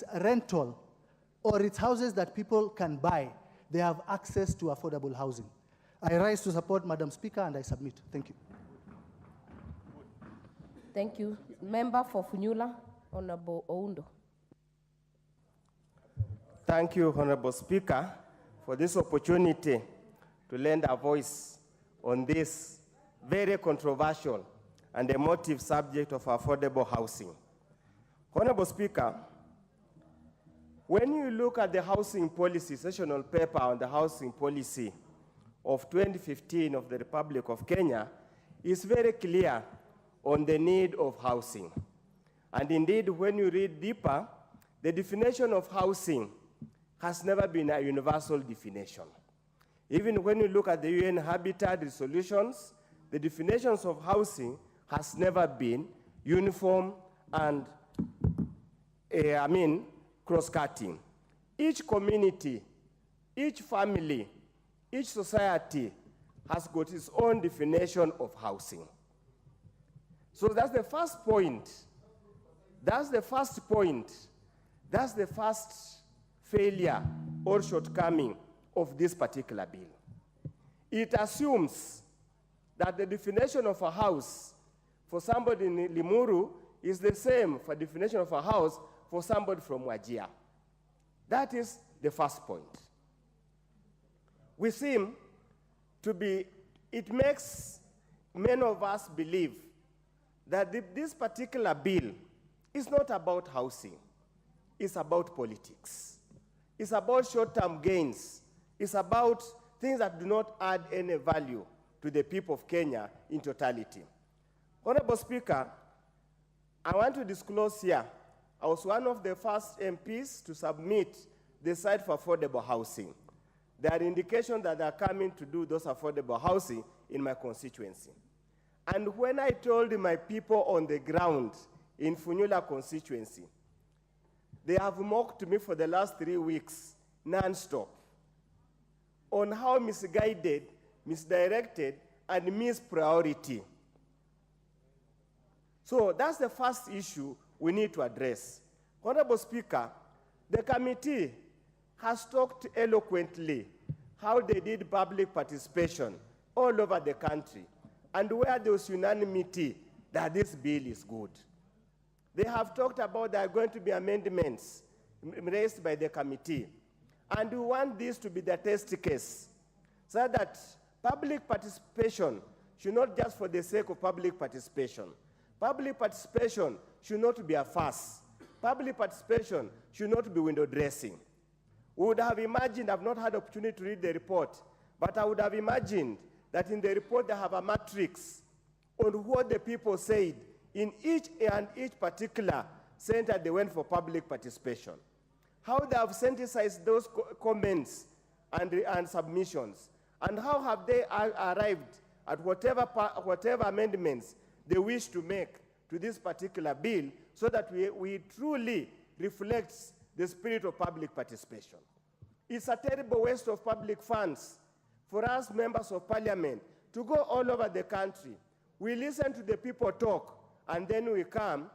it's rental or it's houses that people can buy, they have access to affordable housing. I rise to support Madam Speaker and I submit. Thank you. Thank you. Member for Funyula, Honorable Oundo. Thank you, Honorable Speaker, for this opportunity to lend a voice on this very controversial and emotive subject of affordable housing. Honorable Speaker, when you look at the housing policy, sessional paper on the housing policy of 2015 of the Republic of Kenya, it's very clear on the need of housing. And indeed, when you read deeper, the definition of housing has never been a universal definition. Even when you look at the UN Habitat resolutions, the definitions of housing has never been uniform and, cross-cutting. Each community, each family, each society has got its own definition of housing. So that's the first point. That's the first point. That's the first failure or shortcoming of this particular bill. It assumes that the definition of a house for somebody in Limuru is the same for definition of a house for somebody from Wajir. That is the first point. We seem to be, it makes many of us believe that this particular bill is not about housing. It's about politics. It's about short-term gains. It's about things that do not add any value to the people of Kenya in totality. Honorable Speaker, I want to disclose here, I was one of the first MPs to submit the site for affordable housing. There are indications that they are coming to do those affordable housing in my constituency. And when I told my people on the ground in Funyula constituency, they have mocked me for the last 3 weeks, non-stop, on how misguided, misdirected, and mispriority. So that's the first issue we need to address. Honorable Speaker, the committee has talked eloquently how they did public participation all over the country and where there was unanimity that this bill is good. They have talked about there are going to be amendments raised by the committee. And we want this to be the test case so that public participation should not just for the sake of public participation. Public participation should not be a farce. Public participation should not be window dressing. We would have imagined, I've not had the opportunity to read the report, but I would have imagined that in the report they have a matrix on what the people said in each particular center they went for public participation. How they have synthesized those comments and submissions, and how have they arrived at whatever amendments they wish to make to this particular bill so that we truly reflects the spirit of public participation. It's a terrible waste of public funds for us members of parliament to go all over the country. We listen to the people talk, and then we come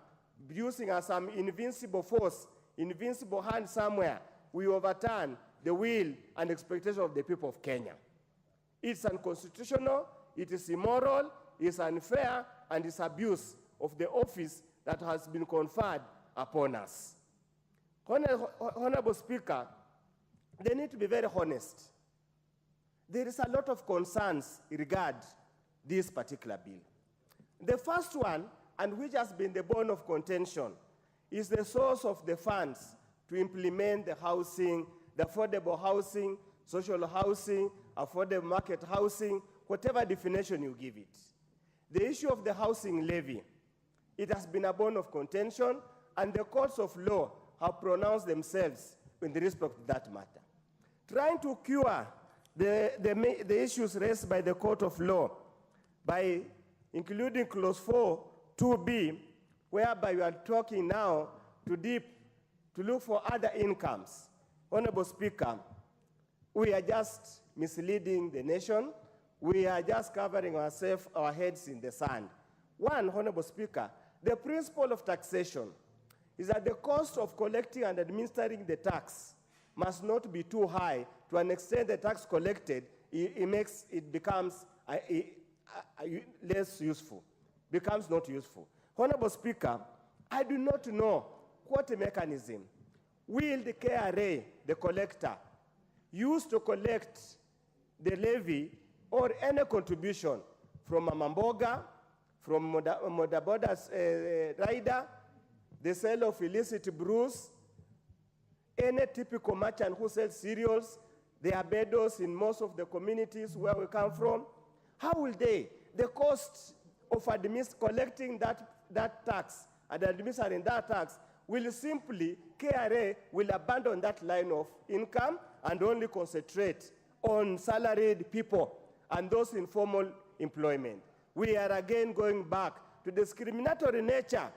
using as some invincible force, invincible hand somewhere, we overturn the will and expectation of the people of Kenya. It's unconstitutional, it is immoral, it's unfair, and it's abuse of the office that has been conferred upon us. Honorable Speaker, they need to be very honest. There is a lot of concerns regarding this particular bill. The first one, and which has been the bone of contention, is the source of the funds to implement the housing, the affordable housing, social housing, affordable market housing, whatever definition you give it. The issue of the housing levy, it has been a bone of contention, and the courts of law have pronounced themselves in respect to that matter. Trying to cure the issues raised by the court of law by including clause 4, 2B, whereby you are talking now to look for other incomes. Honorable Speaker, we are just misleading the nation. We are just covering our heads in the sand. One, Honorable Speaker, the principle of taxation is that the cost of collecting and administering the tax must not be too high to an extent the tax collected, it becomes less useful, becomes not useful. Honorable Speaker, I do not know what mechanism will the KRA, the collector, use to collect the levy or any contribution from a mamboga, from Modaboda's rider, the sale of illicit brews, any typical merchant who sells cereals, they are bedos in most of the communities where we come from. How will they? The cost of collecting that tax and administering that tax will simply, KRA will abandon that line of income and only concentrate on salaried people and those in formal employment. We are again going back to the discriminatory nature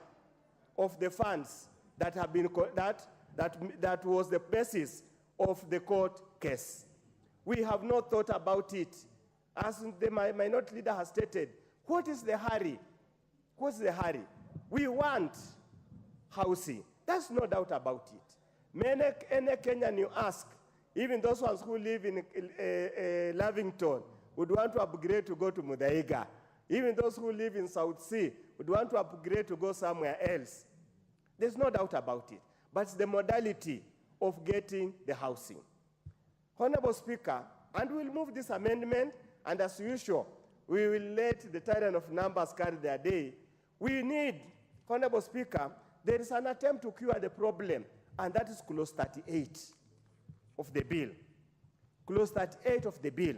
of the funds that have been, that was the basis of the court case. We have not thought about it. As the minority leader has stated, what is the hurry? What's the hurry? We want housing. There's no doubt about it. Any Kenyan you ask, even those ones who live in Lavington, would want to upgrade to go to Mudaiga. Even those who live in South Sea would want to upgrade to go somewhere else. There's no doubt about it. But it's the modality of getting the housing. Honorable Speaker, and we'll move this amendment, and as usual, we will let the tyrant of numbers carry their day. We need, Honorable Speaker, there is an attempt to cure the problem, and that is clause 38 of the bill. Clause 38 of the bill.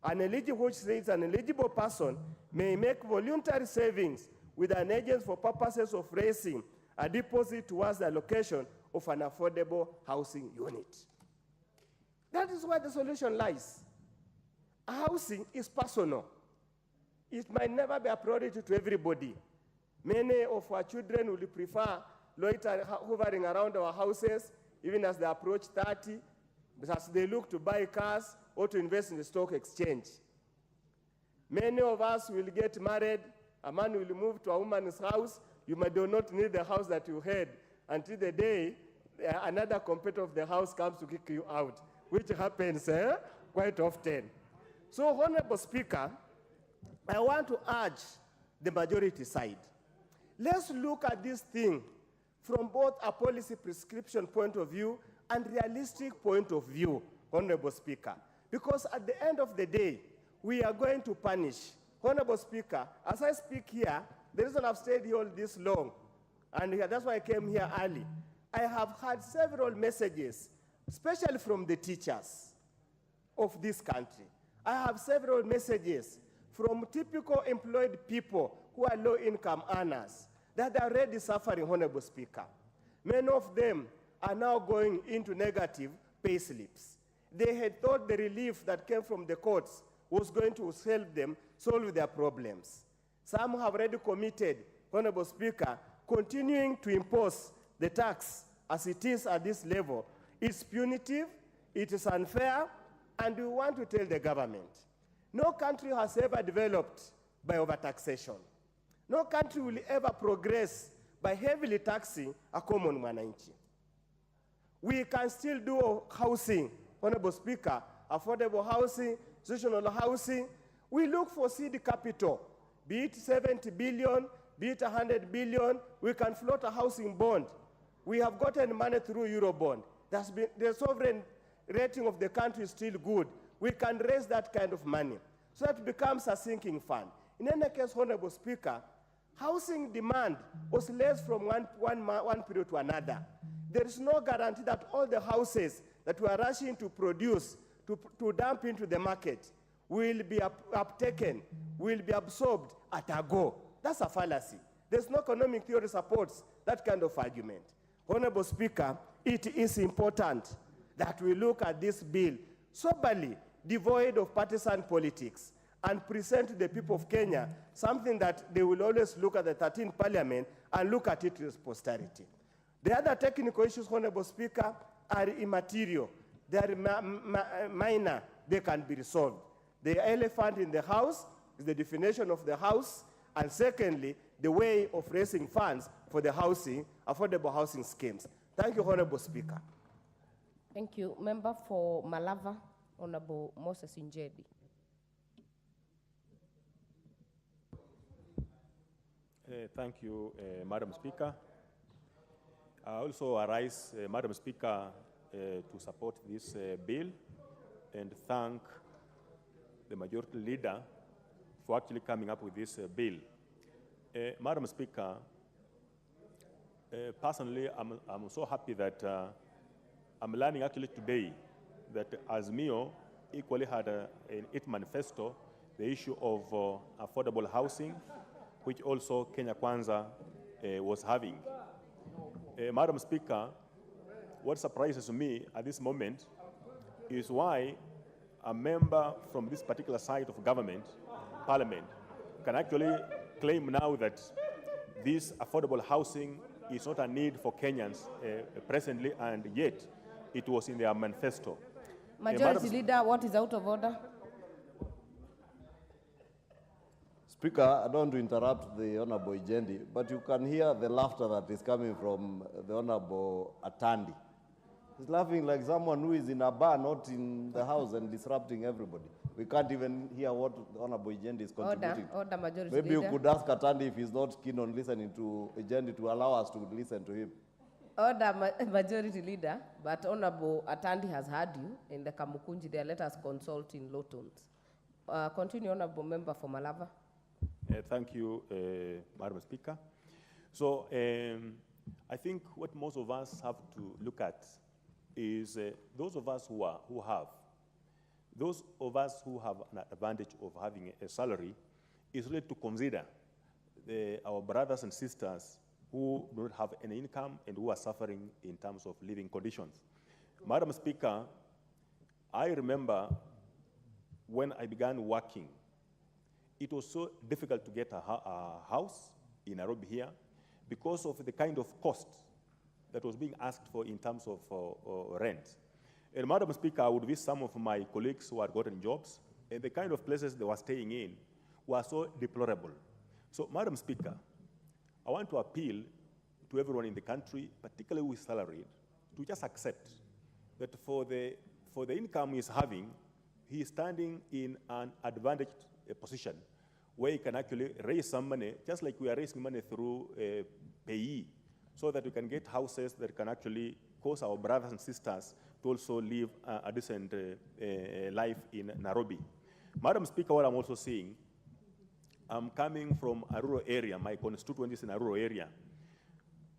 Which says an eligible person may make voluntary savings with an agent for purposes of raising a deposit towards the allocation of an affordable housing unit. That is where the solution lies. Housing is personal. It might never be a priority to everybody. Many of our children will prefer hovering around our houses, even as they approach 30, as they look to buy cars or to invest in the stock exchange. Many of us will get married. A man will move to a woman's house. You might do not need the house that you had until the day another competitor of the house comes to kick you out, which happens quite often. So, Honorable Speaker, I want to urge the majority side. Let's look at this thing from both a policy prescription point of view and realistic point of view, Honorable Speaker. Because at the end of the day, we are going to punish. Honorable Speaker, as I speak here, the reason I've stayed here all this long, and that's why I came here early, I have had several messages, especially from the teachers of this country. I have several messages from typical employed people who are low-income earners that are already suffering, Honorable Speaker. Many of them are now going into negative pay slips. They had thought the relief that came from the courts was going to help them solve their problems. Some have already committed, Honorable Speaker, continuing to impose the tax as it is at this level. It's punitive, it is unfair, and we want to tell the government, no country has ever developed by overtaxation. No country will ever progress by heavily taxing a common mwananchi. We can still do housing, Honorable Speaker, affordable housing, institutional housing. We look for seed capital, be it 70 billion, be it 100 billion, we can float a housing bond. We have gotten money through Eurobond. The sovereign rating of the country is still good. We can raise that kind of money. So that becomes a sinking fund. In any case, Honorable Speaker, housing demand was less from one period to another. There is no guarantee that all the houses that we are rushing to produce, to dump into the market, will be uptaken, will be absorbed at a go. That's a fallacy. There's no economic theory supports that kind of argument. Honorable Speaker, it is important that we look at this bill soberly, devoid of partisan politics, and present to the people of Kenya something that they will always look at the 13th Parliament and look at it with posterity. The other technical issues, Honorable Speaker, are immaterial. They are minor. They can be resolved. The elephant in the house is the definition of the house, and secondly, the way of raising funds for the housing affordable housing schemes. Thank you, Honorable Speaker. Thank you. Member for Malava, Honorable Moses Injedi. Thank you, Madam Speaker. I also arise, Madam Speaker, to support this bill and thank the majority leader for actually coming up with this bill. Madam Speaker, personally, I'm so happy that I'm learning actually today that Azmio equally had in its manifesto the issue of affordable housing, which also Kenya Kwanza was having. Madam Speaker, what surprises me at this moment is why a member from this particular side of government, parliament, can actually claim now that this affordable housing is not a need for Kenyans presently, and yet it was in their manifesto. Majority Leader, what is out of order? Speaker, I don't want to interrupt the Honorable Ijendi, but you can hear the laughter that is coming from the Honorable Atandi. He's laughing like someone who is in a bar, not in the house, and disrupting everybody. We can't even hear what the Honorable Ijendi is contributing. Order, Majority Maybe Leader. you could ask Atandi if he's not keen on listening to Ijendi to allow us to listen to him. Order, Majority Leader, but Honorable Atandi has heard you in the Kamukunji there. Let us consult in low tones. Continue, Honorable Member for Malava. Thank you, Madam Speaker. So I think what most of us have to look at is those of us who have an advantage of having a salary is really to consider our brothers and sisters who do not have any income and who are suffering in terms of living conditions. Madam Speaker, I remember when I began working, it was so difficult to get a house in Nairobi here because of the kind of cost that was being asked for in terms of rent. And Madam Speaker, I would visit some of my colleagues who had gotten jobs, and the kind of places they were staying in were so deplorable. So, Madam Speaker, I want to appeal to everyone in the country, particularly who is salaried, to just accept that for the income he's having, he is standing in an advantaged position where he can actually raise some money, just like we are raising money through payee, so that we can get houses that can actually cause our brothers and sisters to also live a decent life in Nairobi. Madam Speaker, what I'm also seeing, I'm coming from a rural area, my constituency is in a rural area.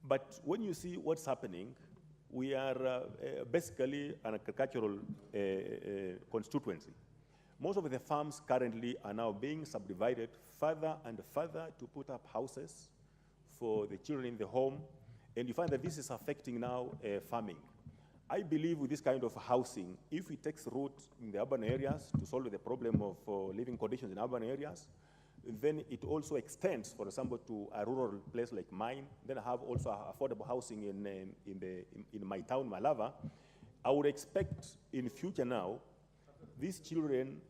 But when you see what's happening, we are basically an agricultural constituency. Most of the farms currently are now being subdivided further and further to put up houses for the children in the home, and you find that this is affecting now farming. I believe with this kind of housing, if it takes root in the urban areas to solve the problem of living conditions in urban areas, then it also extends, for example, to a rural place like mine. Then I have also affordable housing in my town, Malava. I would expect in future now, these children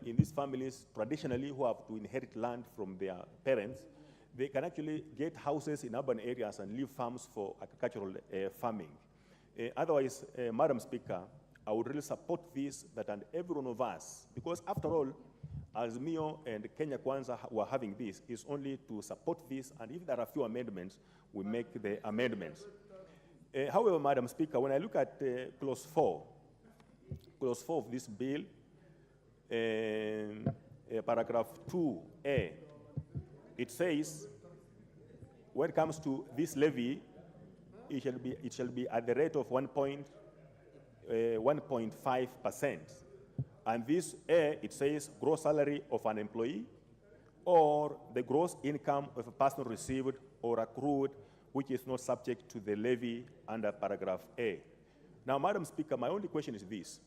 in these families traditionally who have to inherit land from their parents, they can actually get houses in urban areas and leave farms for agricultural farming. Otherwise, Madam Speaker, I would really support this, that and every one of us, because after all, Azmio and Kenya Kwanza were having this, is only to support this, and if there are a few amendments, we make the amendments. However, Madam Speaker, when I look at clause 4 of this bill, paragraph 2A, it says, when it comes to this levy, it shall be at the rate of 1.5%. And this A, it says gross salary of an employee or the gross income of a person received or accrued, which is not subject to the levy under paragraph A. Now, Madam Speaker, my only question is this.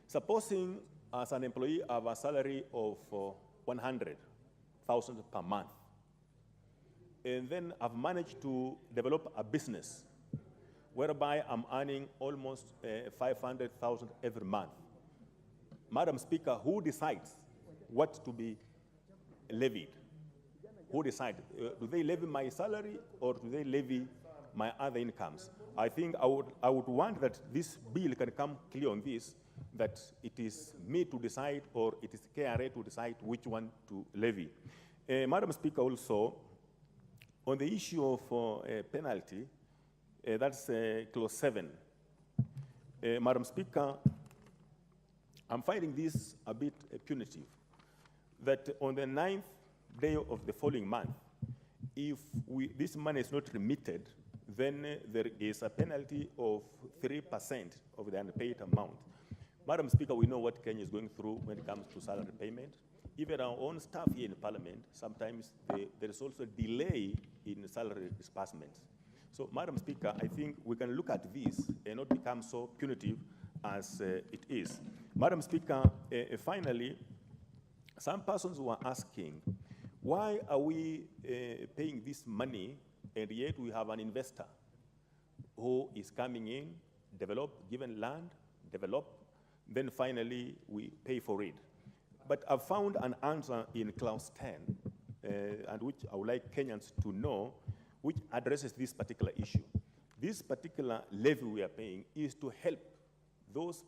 Supposing as an employee I have a salary of 100,000 per month, and then I've managed to develop a business whereby I'm earning almost 500,000 every month. Madam Speaker, who decides what to be levied? who decide, do they levy my salary or do they levy my other incomes? I think I would want that this bill can come clear on this, that it is me to decide or it is KRA to decide which one to levy. Madam Speaker, also, on the issue of penalty, that's clause 7. Madam Speaker, I'm finding this a bit punitive, that on the 9th day of the following month, if this money is not remitted, then there is a penalty of 3% of the unpaid amount. Madam Speaker, we know what Kenya is going through when it comes to salary payment. Even our own staff here in Parliament, sometimes there is also a delay in salary disbursements. So, Madam Speaker, I think we can look at this and not become so punitive as it is. Madam Speaker, finally, some persons were asking, why are we paying this money and yet we have an investor who is coming in, given land, develop, then finally we pay for it. But I've found an answer in clause 10, and which I would like Kenyans to know, which addresses this particular issue. This particular levy we are paying is to help those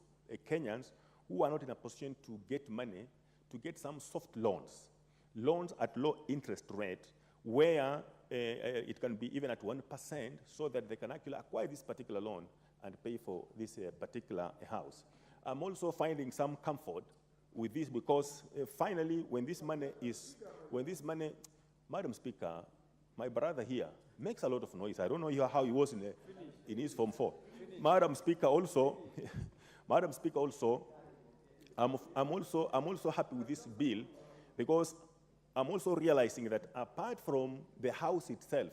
Kenyans who are not in a position to get money, to get some soft loans at low interest rate, where it can be even at 1%, so that they can actually acquire this particular loan and pay for this particular house. I'm also finding some comfort with this because finally, when this money, Madam Speaker, my brother here makes a lot of noise. I don't know how he was in his Form 4. Madam Speaker, also, I'm also happy with this bill because I'm also realizing that apart from the house itself,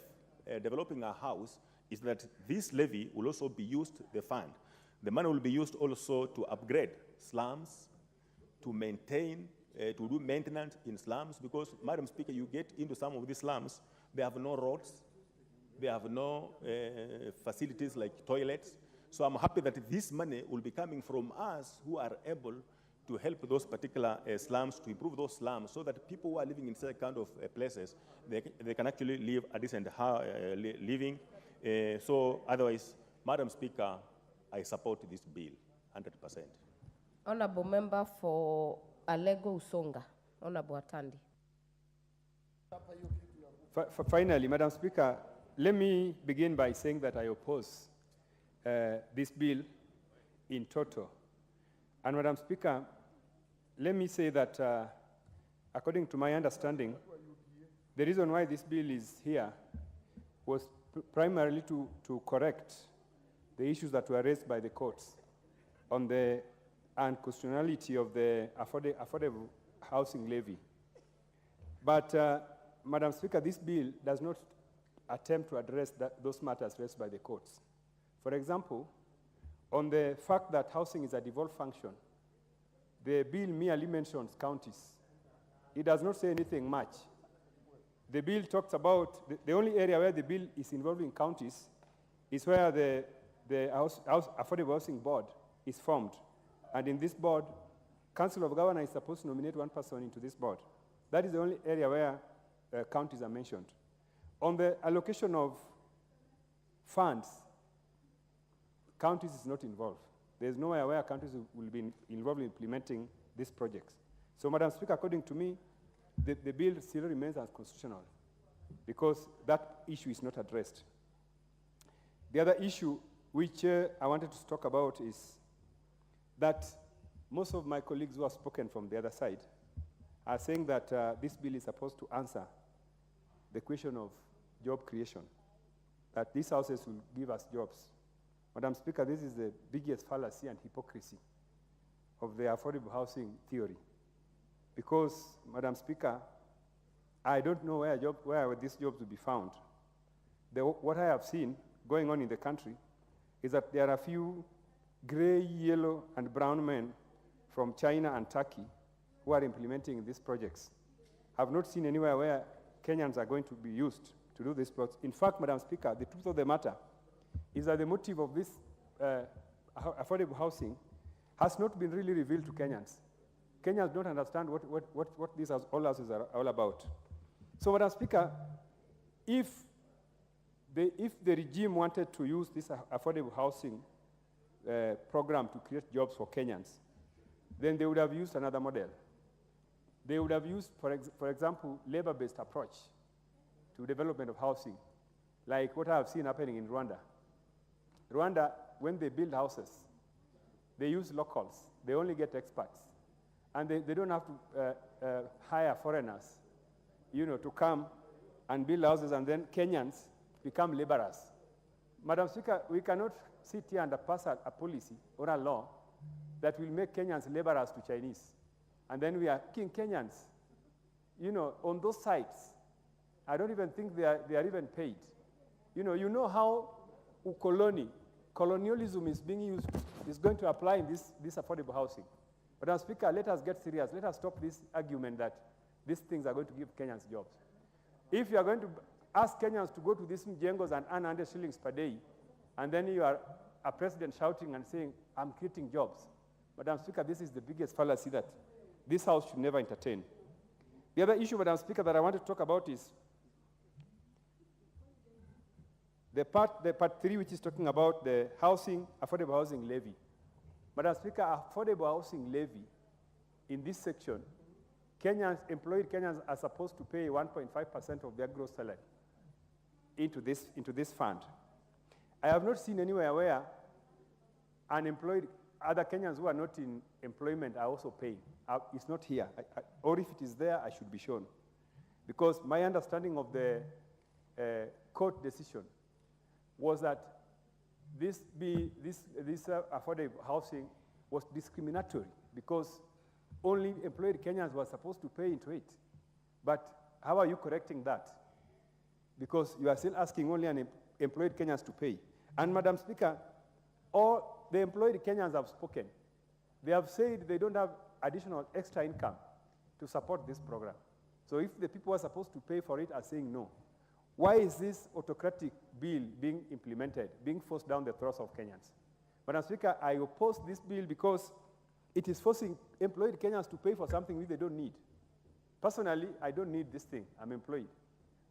developing a house, is that this levy will also be used, the fund. The money will be used also to upgrade slums, to maintain, to do maintenance in slums, because, Madam Speaker, you get into some of these slums, they have no roads, they have no facilities like toilets. So I'm happy that this money will be coming from us who are able to help those particular slums, to improve those slums, so that people who are living in such kind of places, they can actually live a decent living. So otherwise, Madam Speaker, I support this bill 100%. Honorable Member for Alego Usonga, Honorable Atandi. Finally, Madam Speaker, let me begin by saying that I oppose this bill in toto. And Madam Speaker, let me say that according to my understanding, the reason why this bill is here was primarily to correct the issues that were raised by the courts on the unconstitutionality of the affordable housing levy. But, Madam Speaker, this bill does not attempt to address those matters raised by the courts. For example, on the fact that housing is a devolved function, the bill merely mentions counties. It does not say anything much. The bill talks about, the only area where the bill is involving counties is where the Affordable Housing Board is formed. And in this board, Council of Governors is supposed to nominate one person into this board. That is the only area where counties are mentioned. On the allocation of funds, counties is not involved. There's nowhere where counties will be involved in implementing these projects. So, Madam Speaker, according to me, the bill still remains unconstitutional because that issue is not addressed. The other issue which I wanted to talk about is that most of my colleagues who have spoken from the other side are saying that this bill is supposed to answer the question of job creation, that these houses will give us jobs. Madam Speaker, this is the biggest fallacy and hypocrisy of the affordable housing theory. Because, Madam Speaker, I don't know where these jobs will be found. What I have seen going on in the country is that there are a few gray, yellow, and brown men from China and Turkey who are implementing these projects. I've not seen anywhere where Kenyans are going to be used to do these projects. In fact, Madam Speaker, the truth of the matter is that the motive of this affordable housing has not been really revealed to Kenyans. Kenyans don't understand what these all houses are all about. So, Madam Speaker, if the regime wanted to use this affordable housing program to create jobs for Kenyans, then they would have used another model. They would have used, for example, labor-based approach to development of housing, like what I have seen happening in Rwanda. Rwanda, when they build houses, they use locals. They only get experts. And they don't have to hire foreigners, to come and build houses, and then Kenyans become laborers. Madam Speaker, we cannot sit here and pass a policy or a law that will make Kenyans laborers to Chinese. And then we are kicking Kenyans, on those sites. I don't even think they are even paid. You know how colonialism is being used, is going to apply in this affordable housing. Madam Speaker, let us get serious. Let us stop this argument that these things are going to give Kenyans jobs. If you are going to ask Kenyans to go to these mjengos and earn 100 shillings per day, and then you are a president shouting and saying, I'm creating jobs. Madam Speaker, this is the biggest fallacy that this House should never entertain. The other issue, Madam Speaker, that I want to talk about is the part 3, which is talking about the affordable housing levy. Madam Speaker, affordable housing levy in this section, employed Kenyans are supposed to pay 1.5% of their gross salary into this fund. I have not seen anywhere where unemployed other Kenyans who are not in employment are also paying. It's not here. Or if it is there, I should be shown. Because my understanding of the court decision was that this affordable housing was discriminatory because only employed Kenyans were supposed to pay into it. But how are you correcting that? Because you are still asking only employed Kenyans to pay. And Madam Speaker, all the employed Kenyans have spoken. They have said they don't have additional extra income to support this program. So if the people who are supposed to pay for it are saying no, why is this autocratic bill being implemented, being forced down the throats of Kenyans? Madam Speaker, I oppose this bill because it is forcing employed Kenyans to pay for something which they don't need. Personally, I don't need this thing. I'm employed.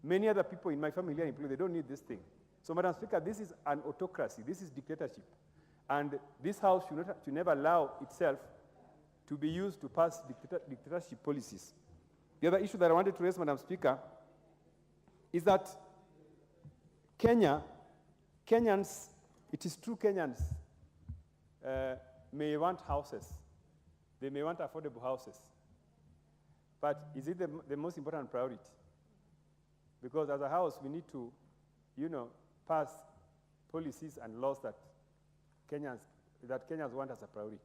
Many other people in my family are employed. They don't need this thing. So, Madam Speaker, this is an autocracy. This is dictatorship. And this House should never allow itself to be used to pass dictatorship policies. The other issue that I wanted to raise, Madam Speaker, is that Kenyans, it is true Kenyans may want houses. They may want affordable houses. But is it the most important priority? Because as a House, we need to, pass policies and laws that Kenyans want as a priority.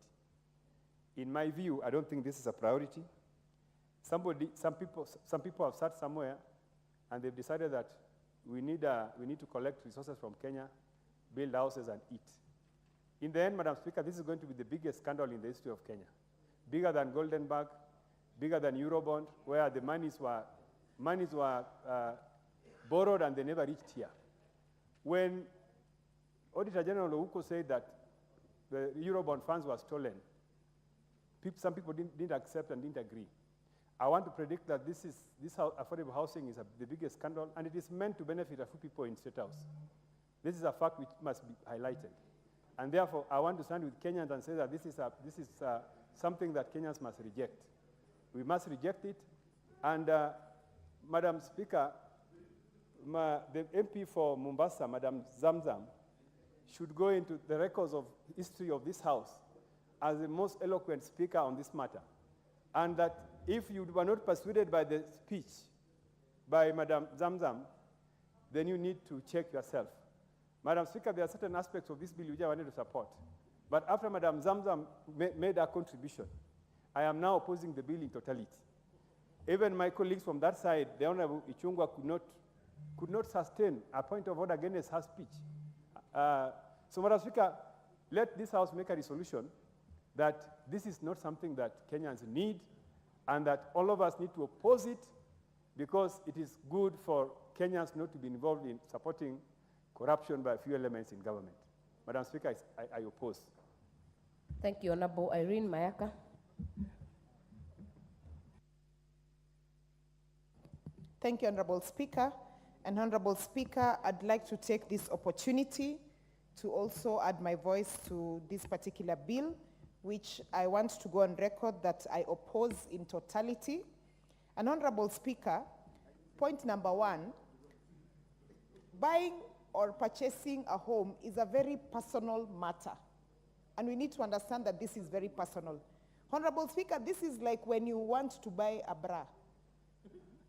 In my view, I don't think this is a priority. Some people have sat somewhere and they've decided that we need to collect resources from Kenya, build houses and eat. In the end, Madam Speaker, this is going to be the biggest scandal in the history of Kenya. Bigger than Goldenberg, bigger than Eurobond, where the monies were borrowed and they never reached here. When Auditor General Ruto said that the Eurobond funds were stolen, some people didn't accept and didn't agree. I want to predict that this affordable housing is the biggest scandal, and it is meant to benefit a few people in State House. This is a fact which must be highlighted. And therefore, I want to stand with Kenyans and say that this is something that Kenyans must reject. We must reject it. And Madam Speaker, the MP for Mombasa, Madam Zamzam, should go into the records of history of this House as the most eloquent speaker on this matter. And that if you were not persuaded by the speech by Madam Zamzam, then you need to check yourself. Madam Speaker, there are certain aspects of this bill which I wanted to support. But after Madam Zamzam made her contribution, I am now opposing the bill in totality. Even my colleagues from that side, the Honorable Ichungwa could not sustain a point of order against her speech. So, Madam Speaker, let this House make a resolution that this is not something that Kenyans need, and that all of us need to oppose it because it is good for Kenyans not to be involved in supporting corruption by a few elements in government. Madam Speaker, I oppose. Thank you, Honorable Irene Mayaka. Thank you, Honorable Speaker. And Honorable Speaker, I'd like to take this opportunity to also add my voice to this particular bill, which I want to go on record that I oppose in totality. And Honorable Speaker, point number one, buying or purchasing a home is a very personal matter. And we need to understand that this is very personal. Honorable Speaker, this is like when you want to buy a bra.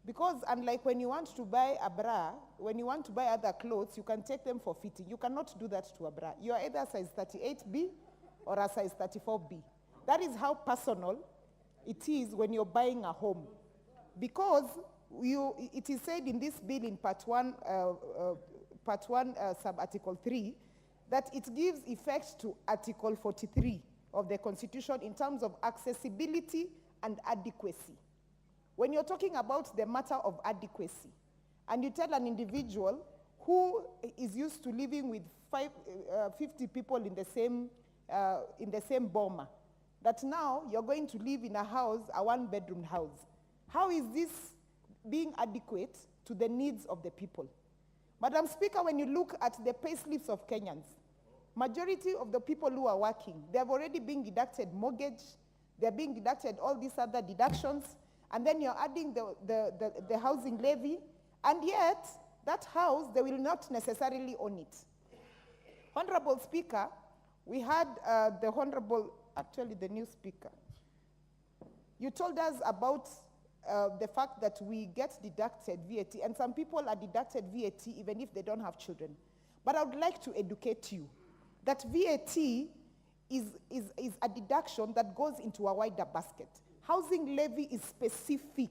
Because unlike when you want to buy a bra, when you want to buy other clothes, you can take them for fitting. You cannot do that to a bra. You are either size 38B or a size 34B. That is how personal it is when you're buying a home. Because it is said in this bill in part 1, sub-article 3, that it gives effect to Article 43 of the Constitution in terms of accessibility and adequacy. When you're talking about the matter of adequacy, and you tell an individual who is used to living with 50 people in the same boma, that now you're going to live in a house, a one-bedroom house. How is this being adequate to the needs of the people? Madam Speaker, when you look at the pay slips of Kenyans, majority of the people who are working, they have already been deducted mortgage, they're being deducted all these other deductions, and then you're adding the housing levy, and yet that house, they will not necessarily own it. Honorable Speaker, we had the new Speaker. You told us about the fact that we get deducted VAT, and some people are deducted VAT even if they don't have children. But I would like to educate you that VAT is a deduction that goes into a wider basket. Housing levy is specific.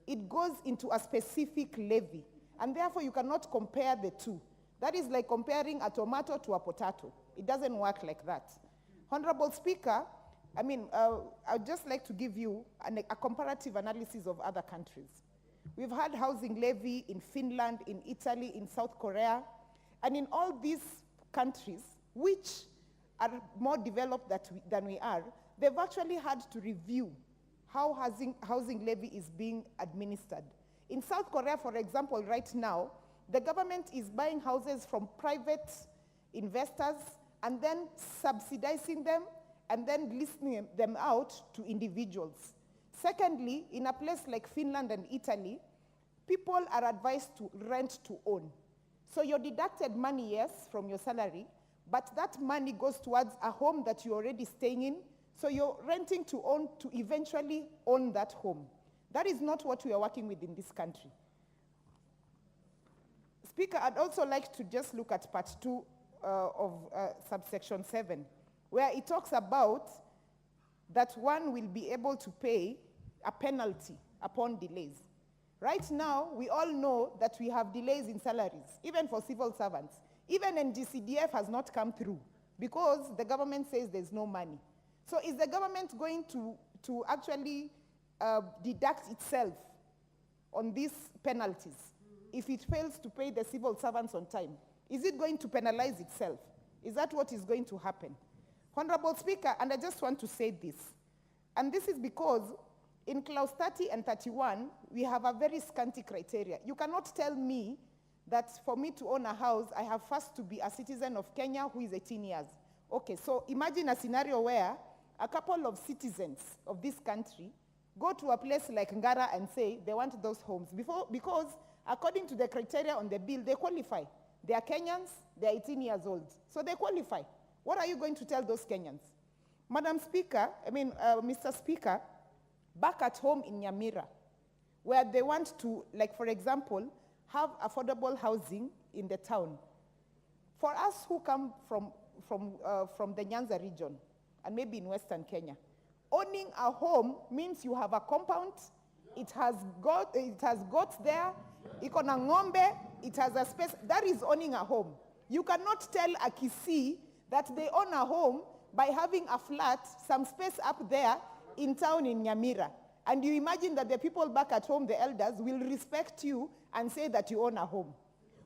It goes into a specific levy, and therefore you cannot compare the two. That is like comparing a tomato to a potato. It doesn't work like that. Honorable Speaker, I'd just like to give you a comparative analysis of other countries. We've had housing levy in Finland, in Italy, in South Korea, and in all these countries, which are more developed than we are, they've actually had to review how housing levy is being administered. In South Korea, for example, right now, the government is buying houses from private investors and then subsidizing them and then leasing them out to individuals. Secondly, in a place like Finland and Italy, people are advised to rent to own. So you're deducted money, yes, from your salary, but that money goes towards a home that you're already staying in. So you're renting to own to eventually own that home. That is not what we are working with in this country. Speaker, I'd also like to just look at part 2 of subsection 7, where it talks about that one will be able to pay a penalty upon delays. Right now, we all know that we have delays in salaries, even for civil servants. Even NGCDF has not come through because the government says there's no money. So is the government going to actually deduct itself on these penalties if it fails to pay the civil servants on time? Is it going to penalize itself? Is that what is going to happen? Honorable Speaker, and I just want to say this, and this is because in clause 30 and 31, we have a very scanty criteria. You cannot tell me that for me to own a house, I have first to be a citizen of Kenya who is 18 years. Okay, so imagine a scenario where a couple of citizens of this country go to a place like Ngara and say they want those homes because according to the criteria on the bill, they qualify. They are Kenyans, they are 18 years old, so they qualify. What are you going to tell those Kenyans? Madam Speaker, Mr. Speaker, back at home in Nyamira, where they want to, like for example, have affordable housing in the town. For us who come from the Nyanza region, and maybe in Western Kenya, owning a home means you have a compound, it has goats there, iko na ng'ombe, it has a space. That is owning a home. You cannot tell a Kisii that they own a home by having a flat, some space up there in town in Nyamira. And you imagine that the people back at home, the elders, will respect you and say that you own a home.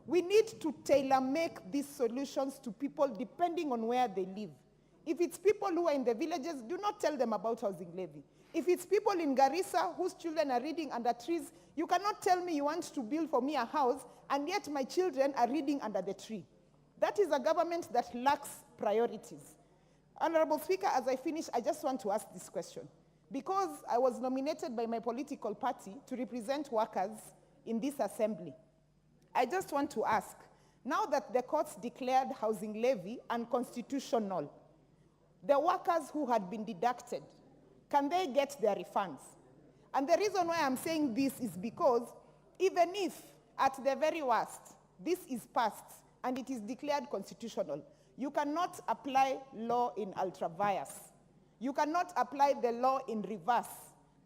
We need to tailor-make these solutions to people depending on where they live. If it's people who are in the villages, do not tell them about housing levy. If it's people in Garissa whose children are reading under trees, you cannot tell me you want to build for me a house, and yet my children are reading under the tree. That is a government that lacks priorities. Honorable Speaker, as I finish, I just want to ask this question. Because I was nominated by my political party to represent workers in this assembly, I just want to ask, now that the courts declared housing levy unconstitutional, the workers who had been deducted, can they get their refunds? And the reason why I'm saying this is because even if, at the very worst, this is passed and it is declared constitutional, you cannot apply law in ultra-vires. You cannot apply the law in reverse.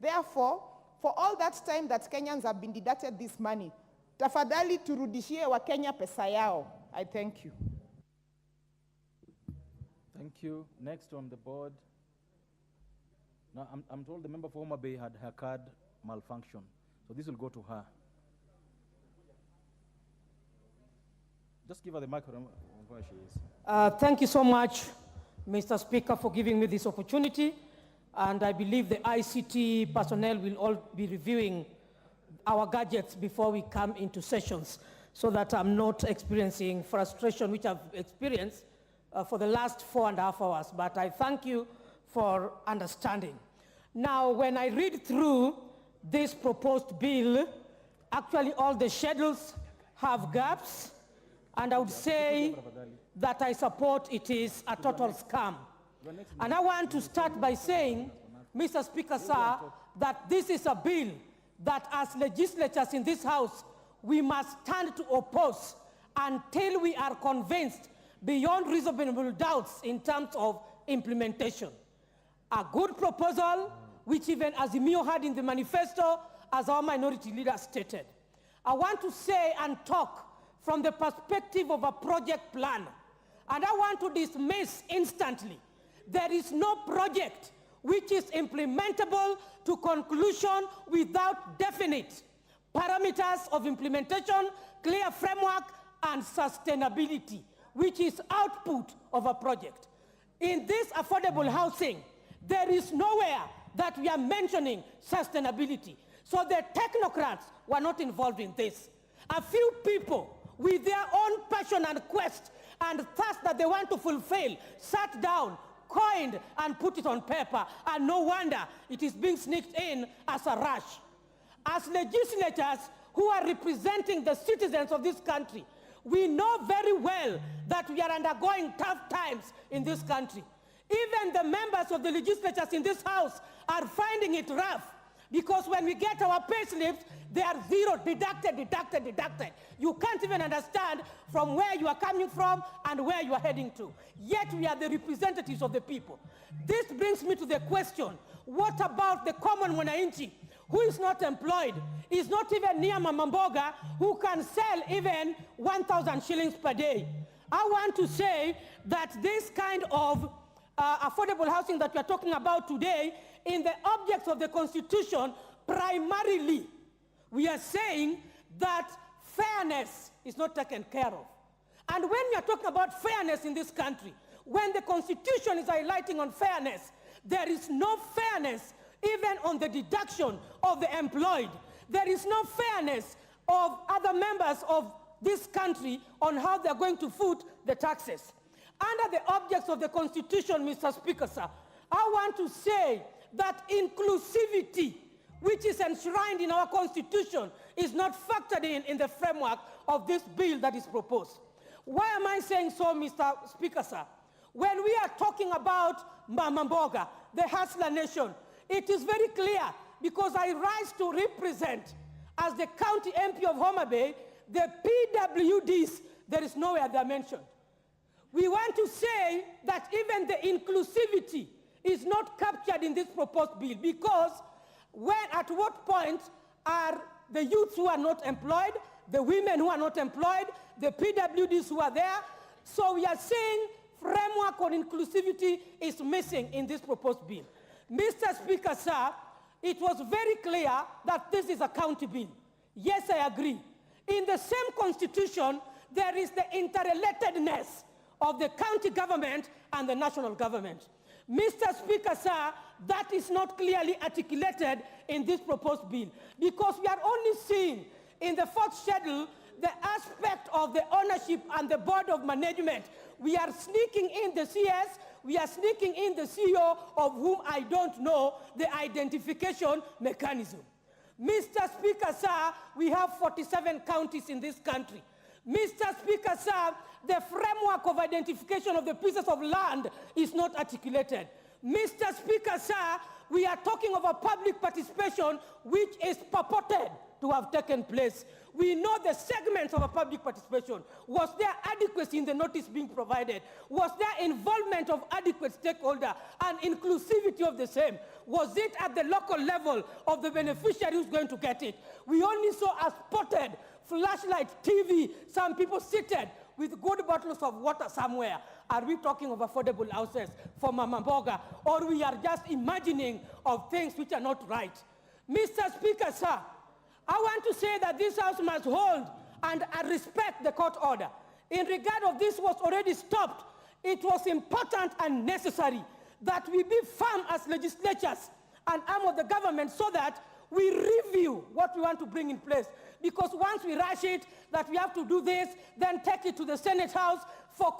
Therefore, for all that time that Kenyans have been deducted this money, tafadhali turudishie wa Kenya pesa yao. I thank you. Thank you. Next on the board. Now, I'm told the member for Homa Bay had her card malfunction, so this will go to her. Just give her the microphone where she is. Thank you so much, Mr. Speaker, for giving me this opportunity. And I believe the ICT personnel will all be reviewing our gadgets before we come into sessions, so that I'm not experiencing frustration, which I've experienced for the last 4.5 hours. But I thank you for understanding. Now, when I read through this proposed bill, actually all the schedules have gaps, and I would say that I support it is a total scam. And I want to start by saying, Mr. Speaker, sir, that this is a bill that as legislatures in this House, we must stand to oppose until we are convinced beyond reasonable doubts in terms of implementation. A good proposal, which even Azimio had in the manifesto, as our minority leader stated. I want to say and talk from the perspective of a project plan. And I want to dismiss instantly. There is no project which is implementable to conclusion without definite parameters of implementation, clear framework, and sustainability, which is output of a project. In this affordable housing, there is nowhere that we are mentioning sustainability. So the technocrats were not involved in this. A few people with their own passion and quest and thirst that they want to fulfill sat down, coined, and put it on paper. And no wonder it is being sneaked in as a rush. As legislators who are representing the citizens of this country, we know very well that we are undergoing tough times in this country. Even the members of the legislatures in this House are finding it rough, because when we get our pay slips, they are zero, deducted. You can't even understand from where you are coming from and where you are heading to. Yet we are the representatives of the people. This brings me to the question, what about the common mwananchi who is not employed, is not even near Mama Mboga, who can sell even 1,000 shillings per day? I want to say that this kind of affordable housing that we are talking about today, in the objects of the Constitution, primarily, we are saying that fairness is not taken care of. And when we are talking about fairness in this country, when the Constitution is highlighting on fairness, there is no fairness even on the deduction of the employed. There is no fairness of other members of this country on how they're going to foot the taxes. Under the objects of the Constitution, Mr. Speaker, sir, I want to say that inclusivity, which is enshrined in our Constitution, is not factored in the framework of this bill that is proposed. Why am I saying so, Mr. Speaker, sir? When we are talking about Mama Mboga, the hustler nation, it is very clear, because I rise to represent, as the county MP of Homa Bay, the PWDs, there is nowhere they are mentioned. We want to say that even the inclusivity is not captured in this proposed bill, because at what point are the youths who are not employed, the women who are not employed, the PWDs who are there? So we are saying framework on inclusivity is missing in this proposed bill. Mr. Speaker, sir, it was very clear that this is a county bill. Yes, I agree. In the same Constitution, there is the interrelatedness of the county government and the national government. Mr. Speaker, sir, that is not clearly articulated in this proposed bill, because we are only seeing in the fourth schedule the aspect of the ownership and the board of management. We are sneaking in the CS, we are sneaking in the CEO, of whom I don't know the identification mechanism. Mr. Speaker, sir, we have 47 counties in this country. Mr. Speaker, sir, the framework of identification of the pieces of land is not articulated. Mr. Speaker, sir, we are talking of a public participation which is purported to have taken place. We know the segments of a public participation. Was there adequacy in the notice being provided? Was there involvement of adequate stakeholder and inclusivity of the same? Was it at the local level of the beneficiary who's going to get it? We only saw a spotted flashlight TV, some people seated with good bottles of water somewhere. Are we talking of affordable houses for Mama Mboga, or we are just imagining of things which are not right? Mr. Speaker, sir, I want to say that this House must hold and respect the court order. In regard of this was already stopped, it was important and necessary that we be firm as legislatures and arm of the government so that we review what we want to bring in place. Because once we rush it, that we have to do this, then take it to the Senate House for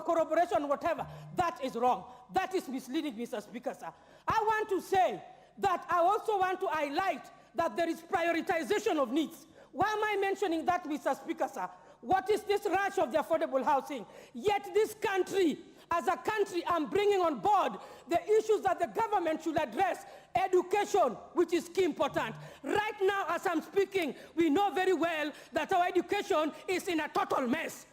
corroboration, whatever, that is wrong. That is misleading, Mr. Speaker, sir. I want to say that I also want to highlight that there is prioritization of needs. Why am I mentioning that, Mr. Speaker, sir? What is this rush of the affordable housing? Yet this country, as a country, I'm bringing on board the issues that the government should address. Education, which is key important. Right now, as I'm speaking, we know very well that our education is in a total mess.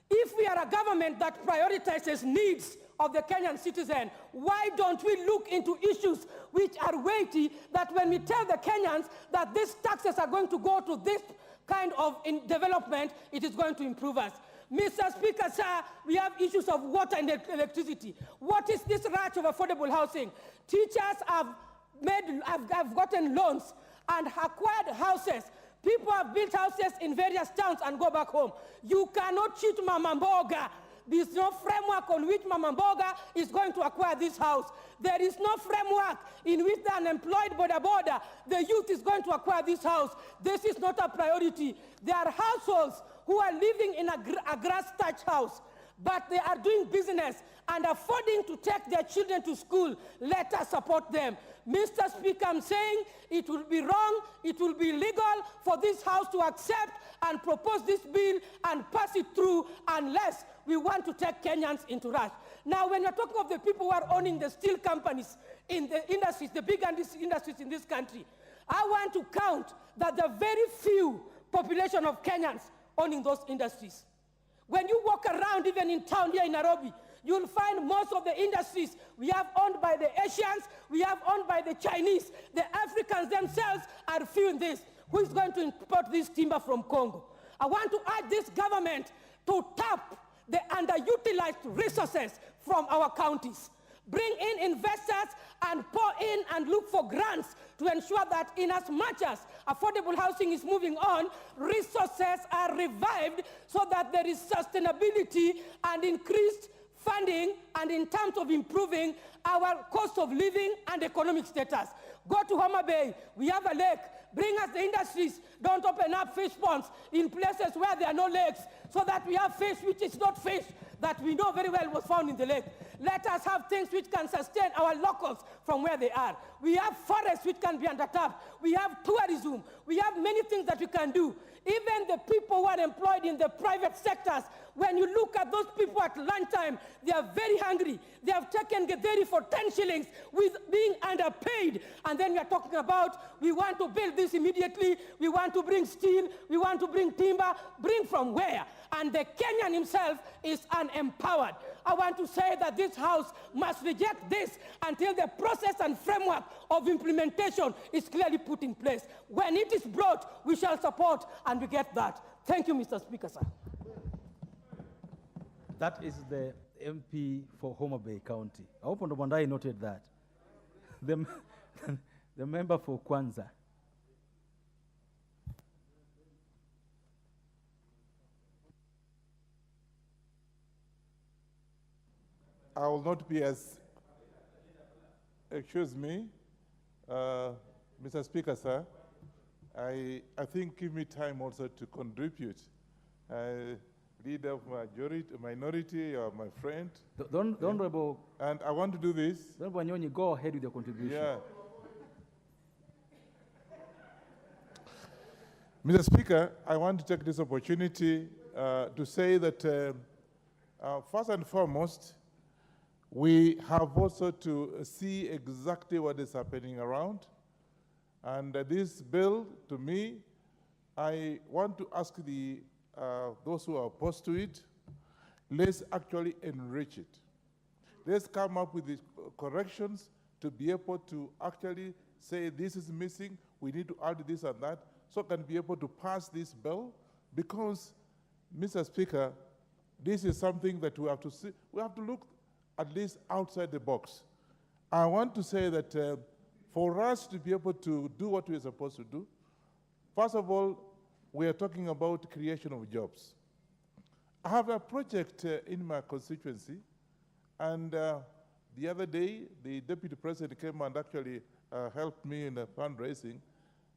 If we are a government that prioritizes needs of the Kenyan citizen, why don't we look into issues which are weighty, that when we tell the Kenyans that these taxes are going to go to this kind of development, it is going to improve us? Mr. Speaker, sir, we have issues of water and electricity. What is this rush of affordable housing? Teachers have gotten loans and acquired houses. People have built houses in various towns and go back home. You cannot cheat Mama Mboga. There's no framework on which Mama Mboga is going to acquire this house. There is no framework in which the unemployed border, the youth is going to acquire this house. This is not a priority. There are households who are living in a grass-thatched house, but they are doing business and affording to take their children to school. Let us support them. Mr. Speaker, I'm saying it will be wrong, it will be illegal for this House to accept and propose this bill and pass it through unless we want to take Kenyans into rush. Now, when you're talking of the people who are owning the steel companies in the industries, the big industries in this country, I want to count that the very few population of Kenyans owning those industries. When you walk around, even in town here in Nairobi, you'll find most of the industries we have owned by the Asians, we have owned by the Chinese. The Africans themselves are few in this. Who is going to import this timber from Congo? I want to urge this government to tap the underutilized resources from our counties. Bring in investors and pour in and look for grants to ensure that in as much as affordable housing is moving on, resources are revived so that there is sustainability and increased funding, and in terms of improving our cost of living and economic status. Go to Homa Bay, we have a lake. Bring us the industries. Don't open up fish ponds in places where there are no lakes, so that we have fish which is not fish, that we know very well was found in the lake. Let us have things which can sustain our locals from where they are. We have forests which can be undertapped. We have tourism. We have many things that we can do. Even the people who are employed in the private sectors, when you look at those people at lunchtime, they are very hungry. They have taken Githeri for 10 shillings with being underpaid. And then we are talking about, we want to build this immediately. We want to bring steel. We want to bring timber. Bring from where? And the Kenyan himself is unempowered. I want to say that this House must reject this until the process and framework of implementation is clearly put in place. When it is brought, we shall support, and we get that. Thank you, Mr. Speaker, sir. That is the MP for Homa Bay County. I hope Honorable Mandai noted that. The member for Kwanza. I will not be as, excuse me, Mr. Speaker, sir, I think give me time also to contribute. Leader of minority, or my friend. Honorable. And I want to do this. Honorable Nyonyi, go ahead with your contribution. Yeah. Mr. Speaker, I want to take this opportunity to say that first and foremost, we have also to see exactly what is happening around. And this bill, to me, I want to ask those who are opposed to it, let's actually enrich it. Let's come up with the corrections to be able to actually say this is missing, we need to add this and that, so can be able to pass this bill, because, Mr. Speaker, this is something that we have to see, we have to look at least outside the box. I want to say that for us to be able to do what we're supposed to do, first of all, we are talking about creation of jobs. I have a project in my constituency, and the other day, the Deputy President came and actually helped me in fundraising.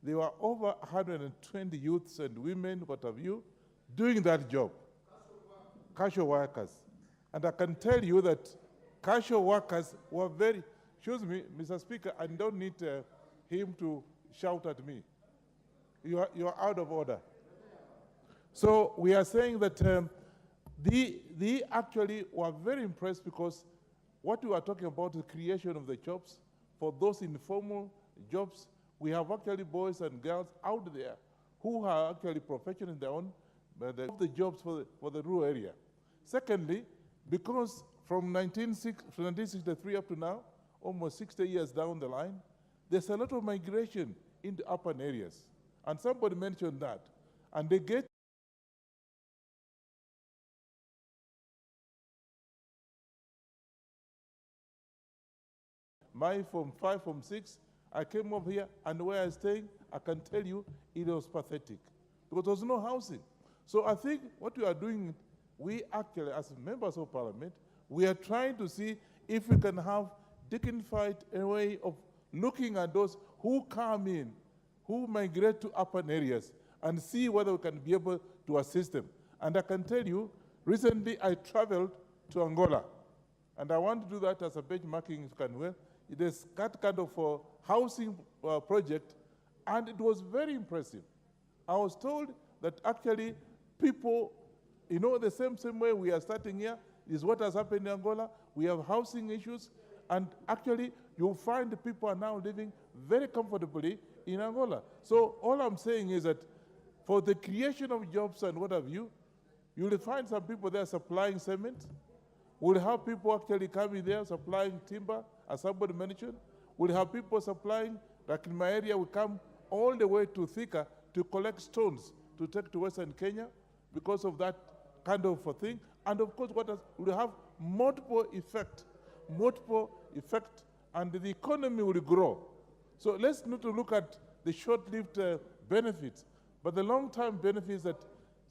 There were over 120 youths and women, what have you, doing that job, casual workers. And I can tell you that casual workers were very, excuse me, Mr. Speaker, I don't need him to shout at me. You are out of order. So we are saying that they actually were very impressed, because what we are talking about is the creation of the jobs. For those informal jobs, we have actually boys and girls out there who are actually professional in their own, but the jobs for the rural area. Secondly, because from 1963 up to now, almost 60 years down the line, there's a lot of migration into urban areas. And somebody mentioned that. And they get my Form 5, Form 6, I came over here, and where I was staying, I can tell you, it was pathetic, because there was no housing. So I think what we are doing, we actually, as members of parliament, we are trying to see if we can have dignified a way of looking at those who come in, who migrate to urban areas, and see whether we can be able to assist them. And I can tell you, recently I traveled to Angola, and I want to do that as a benchmarking, if you can well. It is that kind of housing project, and it was very impressive. I was told that actually people, the same way we are starting here is what has happened in Angola. We have housing issues, and actually you'll find the people are now living very comfortably in Angola. So all I'm saying is that for the creation of jobs and what have you, you'll find some people there supplying cement. We'll have people actually coming there supplying timber, as somebody mentioned. We'll have people supplying, like in my area, we come all the way to Thika to collect stones to take to Western Kenya because of that kind of a thing. And of course, we'll have multiple effect, and the economy will grow. So let's not look at the short-lived benefits, but the long-term benefits that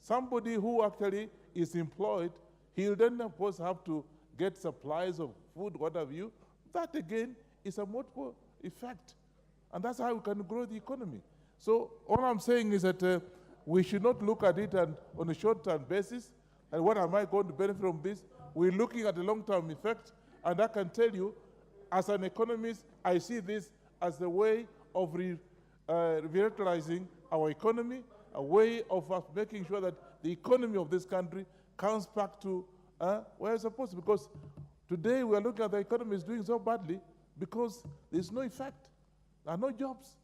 somebody who actually is employed, he'll then, of course, have to get supplies of food, what have you. That, again, is a multiple effect. And that's how we can grow the economy. So all I'm saying is that we should not look at it on a short-term basis, and what am I going to benefit from this? We're looking at the long-term effect, and I can tell you, as an economist, I see this as the way of revitalizing our economy, a way of us making sure that the economy of this country comes back to where it's supposed to, because today we are looking at the economy is doing so badly because there's no effect. There are no jobs,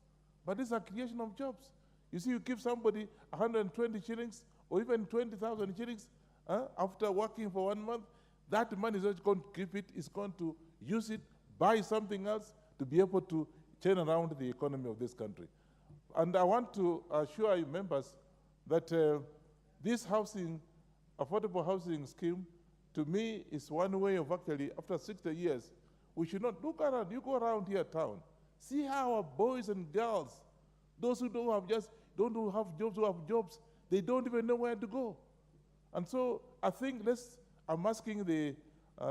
but these are creation of jobs. You see, you give somebody 120 shillings or even 20,000 shillings after working for 1 month, that money is not going to keep it, it's going to use it, buy something else to be able to turn around the economy of this country. And I want to assure you members that this affordable housing scheme, to me, is one way of actually, after 60 years, we should not look around. You go around here town, see how our boys and girls, those who don't have jobs, who have jobs, they don't even know where to go. And so I think I'm asking the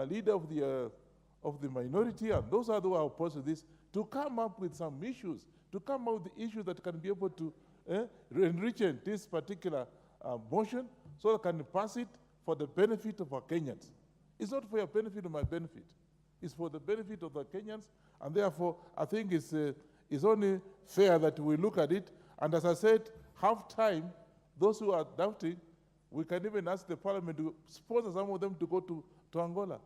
leader of the minority, and those are the who are opposed to this, to come up with some issues, to come up with issues that can be able to enrich this particular motion, so that can pass it for the benefit of our Kenyans. It's not for your benefit or my benefit. It's for the benefit of the Kenyans, and therefore I think it's only fair that we look at it. And as I said, half time, those who are doubting, we can even ask the parliament to sponsor some of them to go to Angola.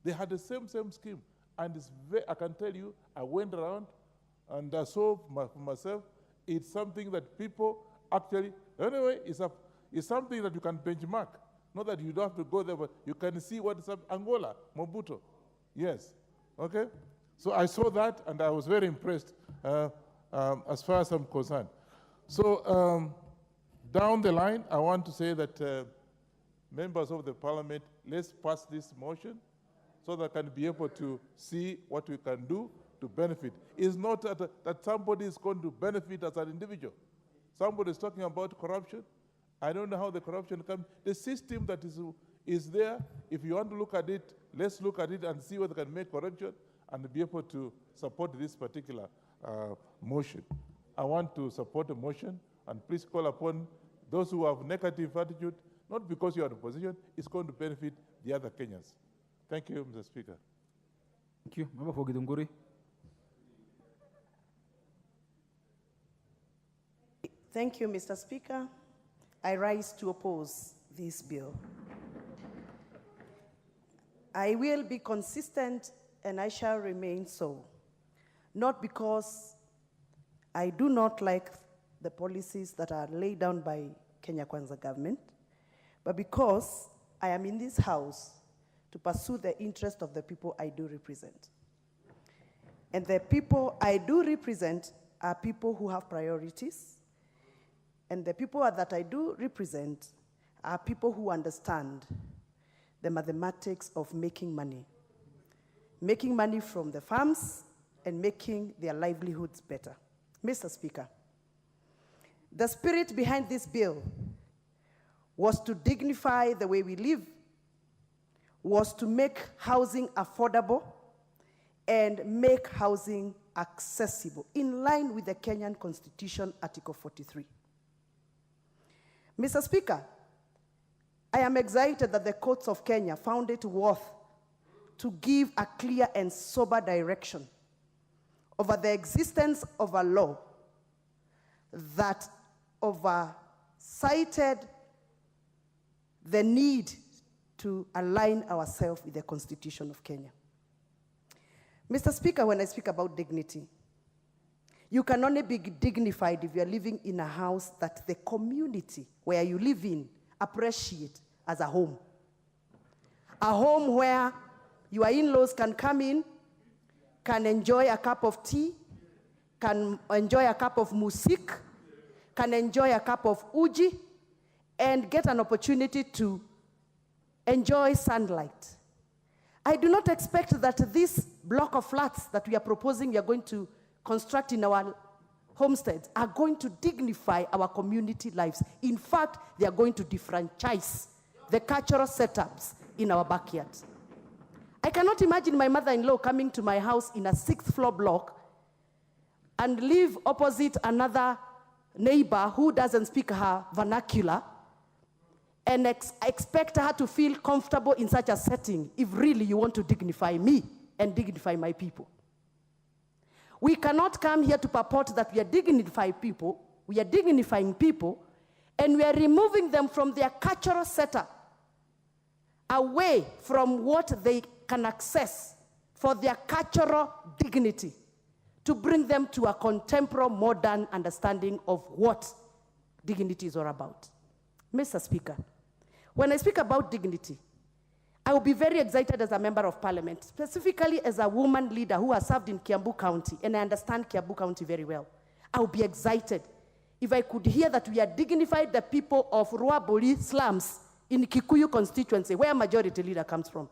They had the same scheme. And I can tell you, I went around and I saw for myself, it's something that people actually, anyway, it's something that you can benchmark. Not that you don't have to go there, but you can see what is up. Angola, Mobutu. Yes, okay? So I saw that and I was very impressed as far as I'm concerned. So down the line, I want to say that members of the parliament, let's pass this motion so that I can be able to see what we can do to benefit. It's not that somebody is going to benefit as an individual. Somebody is talking about corruption. I don't know how the corruption comes. The system that is there, if you want to look at it, let's look at it and see whether we can make correction and be able to support this particular motion. I want to support the motion, and please call upon those who have negative attitude, not because you are in opposition, it's going to benefit the other Kenyans. Thank you, Mr. Speaker. Thank you. Member for Githunguri. Thank you, Mr. Speaker. I rise to oppose this bill. I will be consistent and I shall remain so, not because I do not like the policies that are laid down by Kenya Kwanza government, but because I am in this house to pursue the interest of the people I do represent. And the people I do represent are people who have priorities, and the people that I do represent are people who understand the mathematics of making money from the farms and making their livelihoods better. Mr. Speaker, the spirit behind this bill was to dignify the way we live, was to make housing affordable and make housing accessible in line with the Kenyan Constitution, Article 43. Mr. Speaker, I am excited that the courts of Kenya found it worth to give a clear and sober direction over the existence of a law that cited the need to align ourselves with the Constitution of Kenya. Mr. Speaker, when I speak about dignity, you can only be dignified if you are living in a house that the community where you live in appreciate as a home. A home where your in-laws can come in, can enjoy a cup of tea, can enjoy a cup of musik, can enjoy a cup of uji, and get an opportunity to enjoy sunlight. I do not expect that this block of flats that we are proposing we are going to construct in our homesteads are going to dignify our community lives. In fact, they are going to defranchise the cultural setups in our backyards. I cannot imagine my mother-in-law coming to my house in a 6th floor block and live opposite another neighbor who doesn't speak her vernacular and expect her to feel comfortable in such a setting if really you want to dignify me and dignify my people. We cannot come here to purport that we are dignifying people, and we are removing them from their cultural setup, away from what they can access for their cultural dignity, to bring them to a contemporary, modern understanding of what dignity is all about. Mr. Speaker, when I speak about dignity, I will be very excited as a member of parliament, specifically as a woman leader who has served in Kiambu County, and I understand Kiambu County very well. I will be excited if I could hear that we are dignified the people of Ruabori slums in Kikuyu constituency, where majority leader comes from.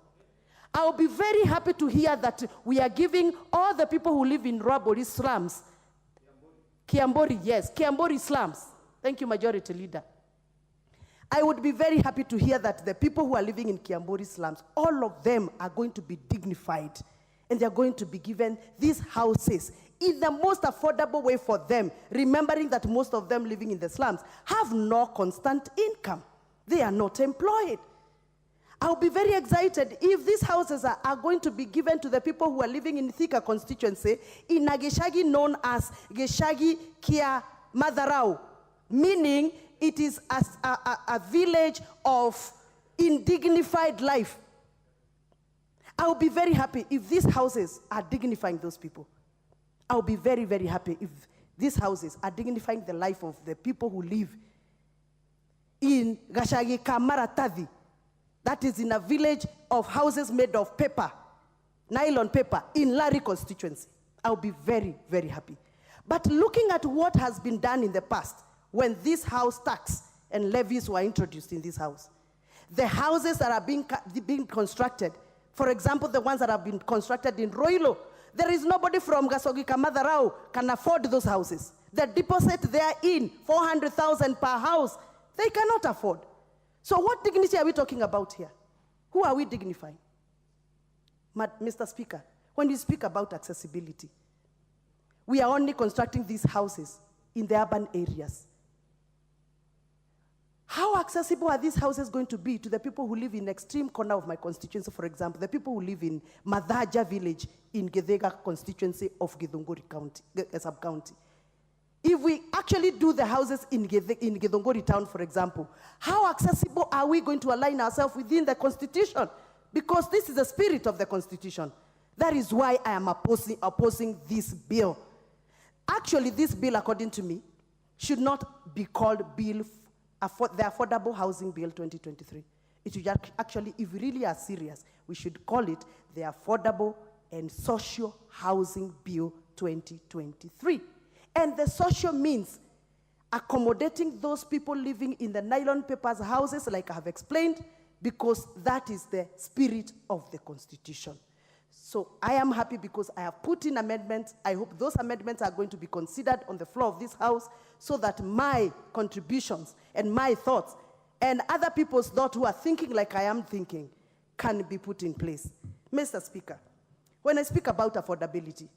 I will be very happy to hear that we are giving all the people who live in Ruabori slums, Kiambori slums. Thank you, majority leader. I would be very happy to hear that the people who are living in Kiamburi slums, all of them are going to be dignified, and they're going to be given these houses in the most affordable way for them, remembering that most of them living in the slums have no constant income. They are not employed. I'll be very excited if these houses are going to be given to the people who are living in Thika constituency in a Geshagi known as Geshagi Kia Madharau, meaning it is a village of indignified life. I'll be very happy if these houses are dignifying those people. I'll be very, very happy if these houses are dignifying the life of the people who live in Gashagi Kamaratadi. That is in a village of houses made of paper, nylon paper, in Lari constituency. I'll be very, very happy. But looking at what has been done in the past, when this house tax and levies were introduced in this house, the houses that are being constructed, for example, the ones that have been constructed in Roilo, there is nobody from Gasogi Kamadharau can afford those houses. The deposit they are in, 400,000 per house, they cannot afford. So what dignity are we talking about here? Who are we dignifying? Mr. Speaker, when you speak about accessibility, we are only constructing these houses in the urban areas. How accessible are these houses going to be to the people who live in extreme corner of my constituency, for example, the people who live in Madhaja village in Gedega constituency of Githunguri County, sub-county? If we actually do the houses in Githunguri town, for example, how accessible are we going to align ourselves within the constitution? Because this is the spirit of the constitution. That is why I am opposing this bill. Actually, this bill, according to me, should not be called the Affordable Housing Bill 2023. It should actually, if we really are serious, we should call it the Affordable and Social Housing Bill 2023. And the social means accommodating those people living in the nylon papers houses, like I have explained, because that is the spirit of the Constitution. So I am happy because I have put in amendments. I hope those amendments are going to be considered on the floor of this House so that my contributions and my thoughts and other people's thoughts who are thinking like I am thinking can be put in place. Mr. Speaker, when I speak about affordability,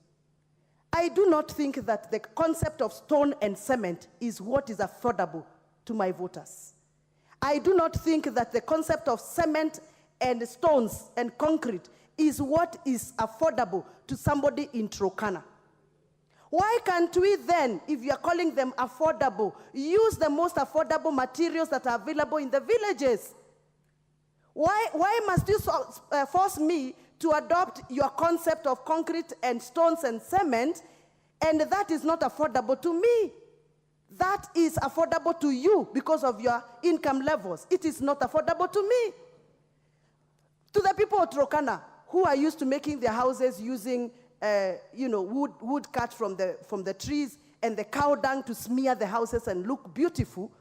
I do not think that the concept of stone and cement is what is affordable to my voters. I do not think that the concept of cement and stones and concrete is what is affordable to somebody in Turkana. Why can't we then, if you are calling them affordable, use the most affordable materials that are available in the villages? Why must you force me to adopt your concept of concrete and stones and cement, and that is not affordable to me? That is affordable to you because of your income levels. It is not affordable to me. To the people of Turkana, who are used to making their houses using wood cut from the trees and the cow dung to smear the houses and look beautiful,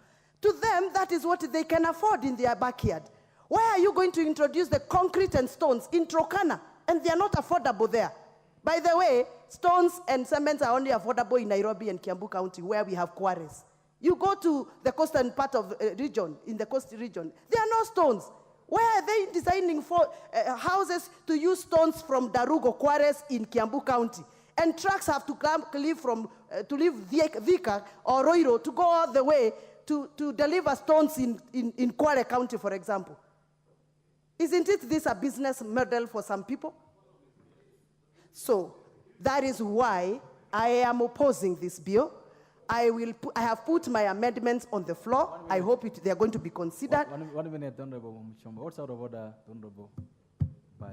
to them, that is what they can afford in their backyard. Why are you going to introduce the concrete and stones in Turkana, and they are not affordable there? By the way, stones and cements are only affordable in Nairobi and Kiambu County, where we have quarries. You go to the coastal part of region, in the coast region, there are no stones. Why are they designing for houses to use stones from Darugo quarries in Kiambu County? And trucks have to leave Thika or Roiro to go all the way to deliver stones in Kwale County, for example. Isn't it this a business model for some people? So that is why I am opposing this bill. I have put my amendments on the floor. I hope they are going to be considered. One minute, Honorable Mchomba. What's out of order, Honorable? Bye.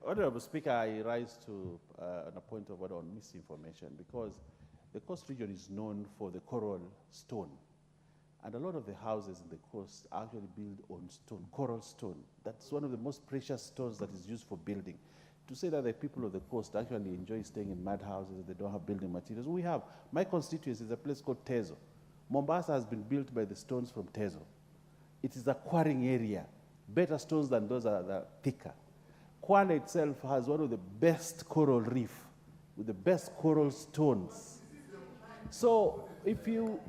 Honorable Speaker, I rise to a point of order on misinformation because the coast region is known for the coral stone. And a lot of the houses in the coast are actually built on stone, coral stone. That's one of the most precious stones that is used for building. To say that the people of the coast actually enjoy staying in mud houses, they don't have building materials. We have. My constituency is a place called Tezo. Mombasa has been built by the stones from Tezo. It is a quarrying area. Better stones than those are thicker. Kwale itself has one of the best coral reef with the best coral stones. So if you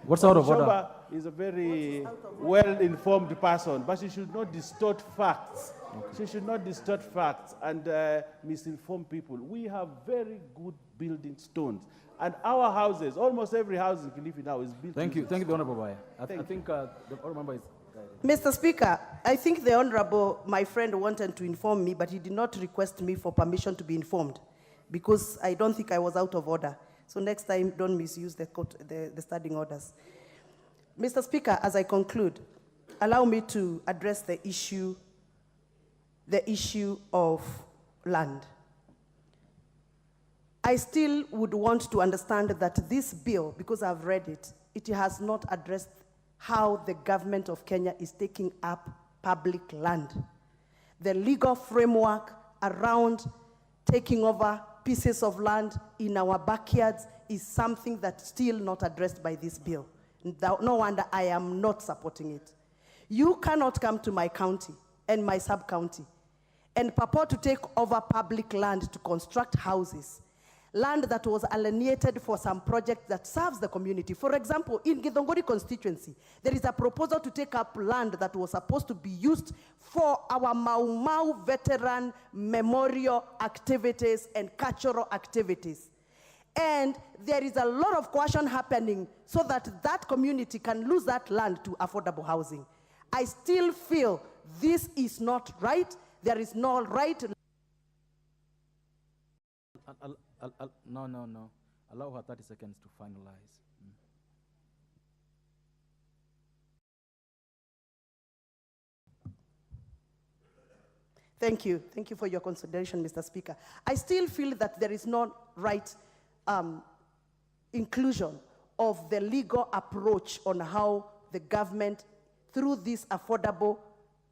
What's out of order? Shomba is a very well-informed person, but she should not distort facts. She should not distort facts and misinform people. We have very good building stones. And our houses, almost every house in Kilifi now is built. Thank you, the Honorable Baya. I Thank think the Honorable Member is. Mr. Speaker, I think the Honorable, my friend, wanted to inform me, but he did not request me for permission to be informed because I don't think I was out of order. So next time, don't misuse the standing orders. Mr. Speaker, as I conclude, allow me to address the issue of land. I still would want to understand that this bill, because I've read it, it has not addressed how the government of Kenya is taking up public land. The legal framework around taking over pieces of land in our backyards is something that's still not addressed by this bill. No wonder I am not supporting it. You cannot come to my county and my sub-county and purport to take over public land to construct houses, land that was alienated for some project that serves the community. For example, in Githongori constituency, there is a proposal to take up land that was supposed to be used for our Mau Mau veteran memorial activities and cultural activities. And there is a lot of coercion happening so that that community can lose that land to affordable housing. I still feel this is not right. There is no right. No. Allow her 30 seconds to finalize. Thank you. Thank you for your consideration, Mr. Speaker. I still feel that there is no right inclusion of the legal approach on how the government, through this affordable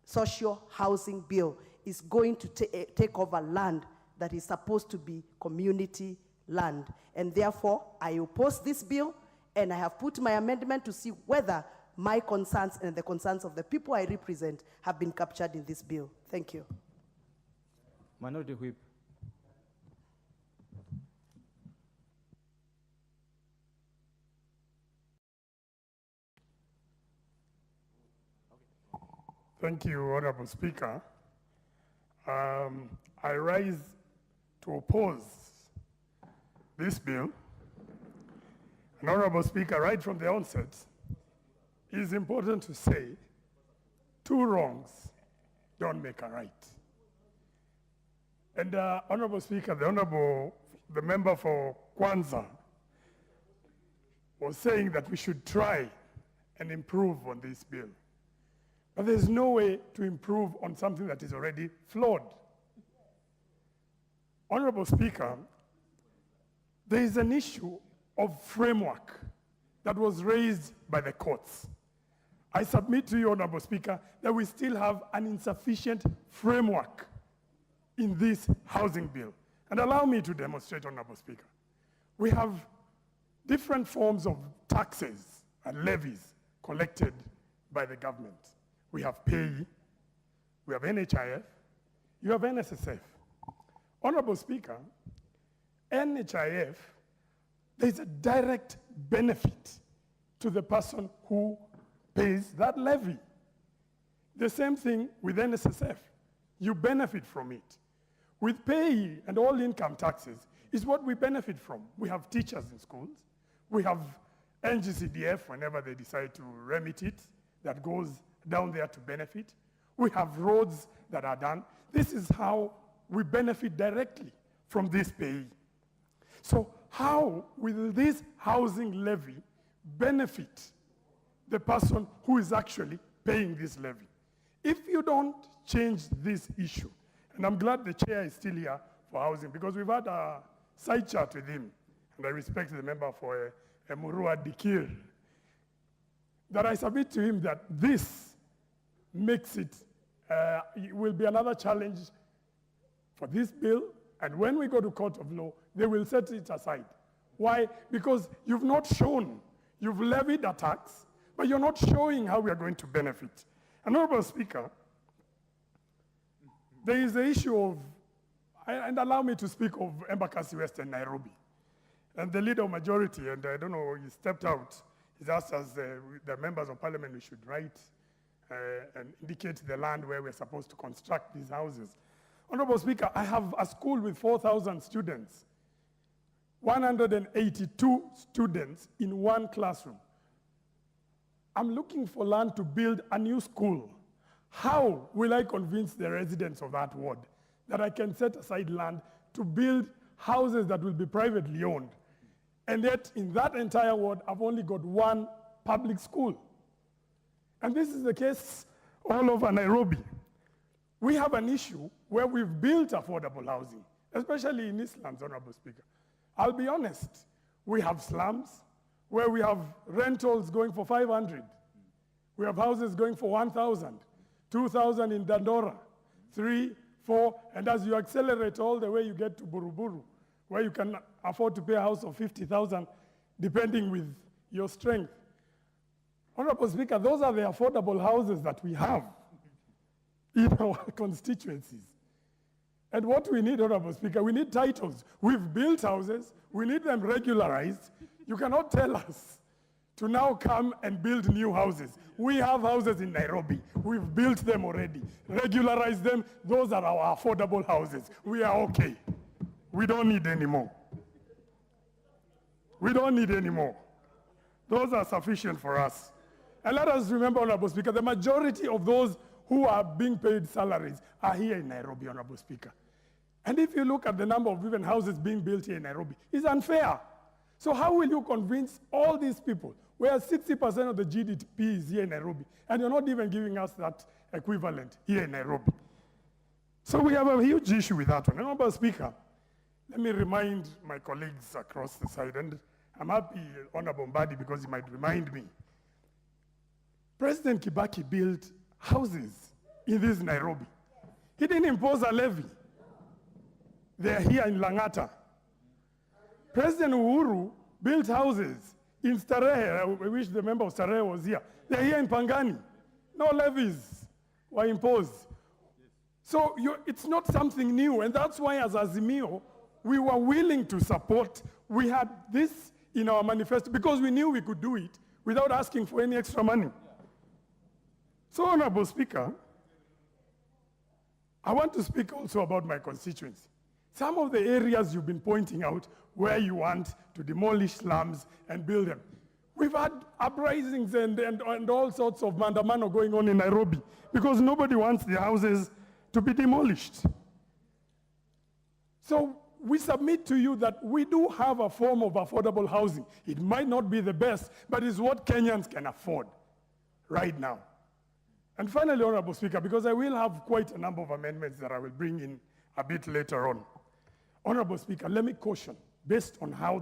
social housing bill, is going to take over land that is supposed to be community land. And therefore, I oppose this bill, and I have put my amendment to see whether my concerns and the concerns of the people I represent have been captured in this bill. Thank you. Minority Whip. Thank you, Honorable Speaker. I rise to oppose this bill. And Honorable Speaker, right from the onset, it is important to say two wrongs don't make a right. And Honorable Speaker, the member for Kwanza was saying that we should try and improve on this bill. But there's no way to improve on something that is already flawed. Honorable Speaker, there is an issue of framework that was raised by the courts. I submit to you, Honorable Speaker, that we still have an insufficient framework in this housing bill. And allow me to demonstrate, Honorable Speaker. We have different forms of taxes and levies collected by the government. We have PAYE, we have NHIF, you have NSSF. Honorable Speaker, NHIF, there's a direct benefit to the person who pays that levy. The same thing with NSSF. You benefit from it. With PAYE and all income taxes is what we benefit from. We have teachers in schools. We have NGCDF whenever they decide to remit it, that goes down there to benefit. We have roads that are done. This is how we benefit directly from this PAYE. So how will this housing levy benefit the person who is actually paying this levy? If you don't change this issue, and I'm glad the chair is still here for housing, because we've had a side chat with him, and I respect the member for Murua Dikir, that I submit to him that this makes it will be another challenge for this bill, and when we go to court of law, they will set it aside. Why? Because you've not shown, you've levied a tax, but you're not showing how we are going to benefit. Honorable Speaker, there is the issue of, and allow me to speak of Embakasi West and Nairobi. And the leader of majority, and I don't know, he stepped out. He's asked us, the members of parliament, we should write and indicate the land where we're supposed to construct these houses. Honorable Speaker, I have a school with 4,000 students, 182 students in one classroom. I'm looking for land to build a new school. How will I convince the residents of that ward that I can set aside land to build houses that will be privately owned? And yet, in that entire ward, I've only got one public school. And this is the case all over Nairobi. We have an issue where we've built affordable housing, especially in Eastlands, Honorable Speaker. I'll be honest, we have slums where we have rentals going for 500. We have houses going for 1,000, 2,000 in Dandora, 3, 4, and as you accelerate all the way, you get to Buruburu, where you can afford to pay a house of 50,000, depending with your strength. Honorable Speaker, those are the affordable houses that we have in our constituencies. And what we need, Honorable Speaker, we need titles. We've built houses, we need them regularized. You cannot tell us to now come and build new houses. We have houses in Nairobi. We've built them already. Regularize them. Those are our affordable houses. We are okay. We don't need any more. We don't need any more. Those are sufficient for us. And let us remember, Honorable Speaker, the majority of those who are being paid salaries are here in Nairobi, Honorable Speaker. And if you look at the number of even houses being built here in Nairobi, it's unfair. So how will you convince all these people, where 60% of the GDP is here in Nairobi, and you're not even giving us that equivalent here in Nairobi? So we have a huge issue with that one. Honorable Speaker, let me remind my colleagues across the side, and I'm happy, Honorable Mbadi, because he might remind me. President Kibaki built houses in this Nairobi. He didn't impose a levy. They're here in Langata. President Uhuru built houses in Starehe. I wish the member of Starehe was here. They're here in Pangani. No levies were imposed. So it's not something new, and that's why as Azimio, we were willing to support. We had this in our manifesto because we knew we could do it without asking for any extra money. So, Honorable Speaker, I want to speak also about my constituency. Some of the areas you've been pointing out where you want to demolish slums and build them. We've had uprisings and all sorts of mandamano going on in Nairobi because nobody wants the houses to be demolished. So we submit to you that we do have a form of affordable housing. It might not be the best, but it's what Kenyans can afford right now. And finally, Honorable Speaker, because I will have quite a number of amendments that I will bring in a bit later on. Honorable Speaker, let me caution, based on how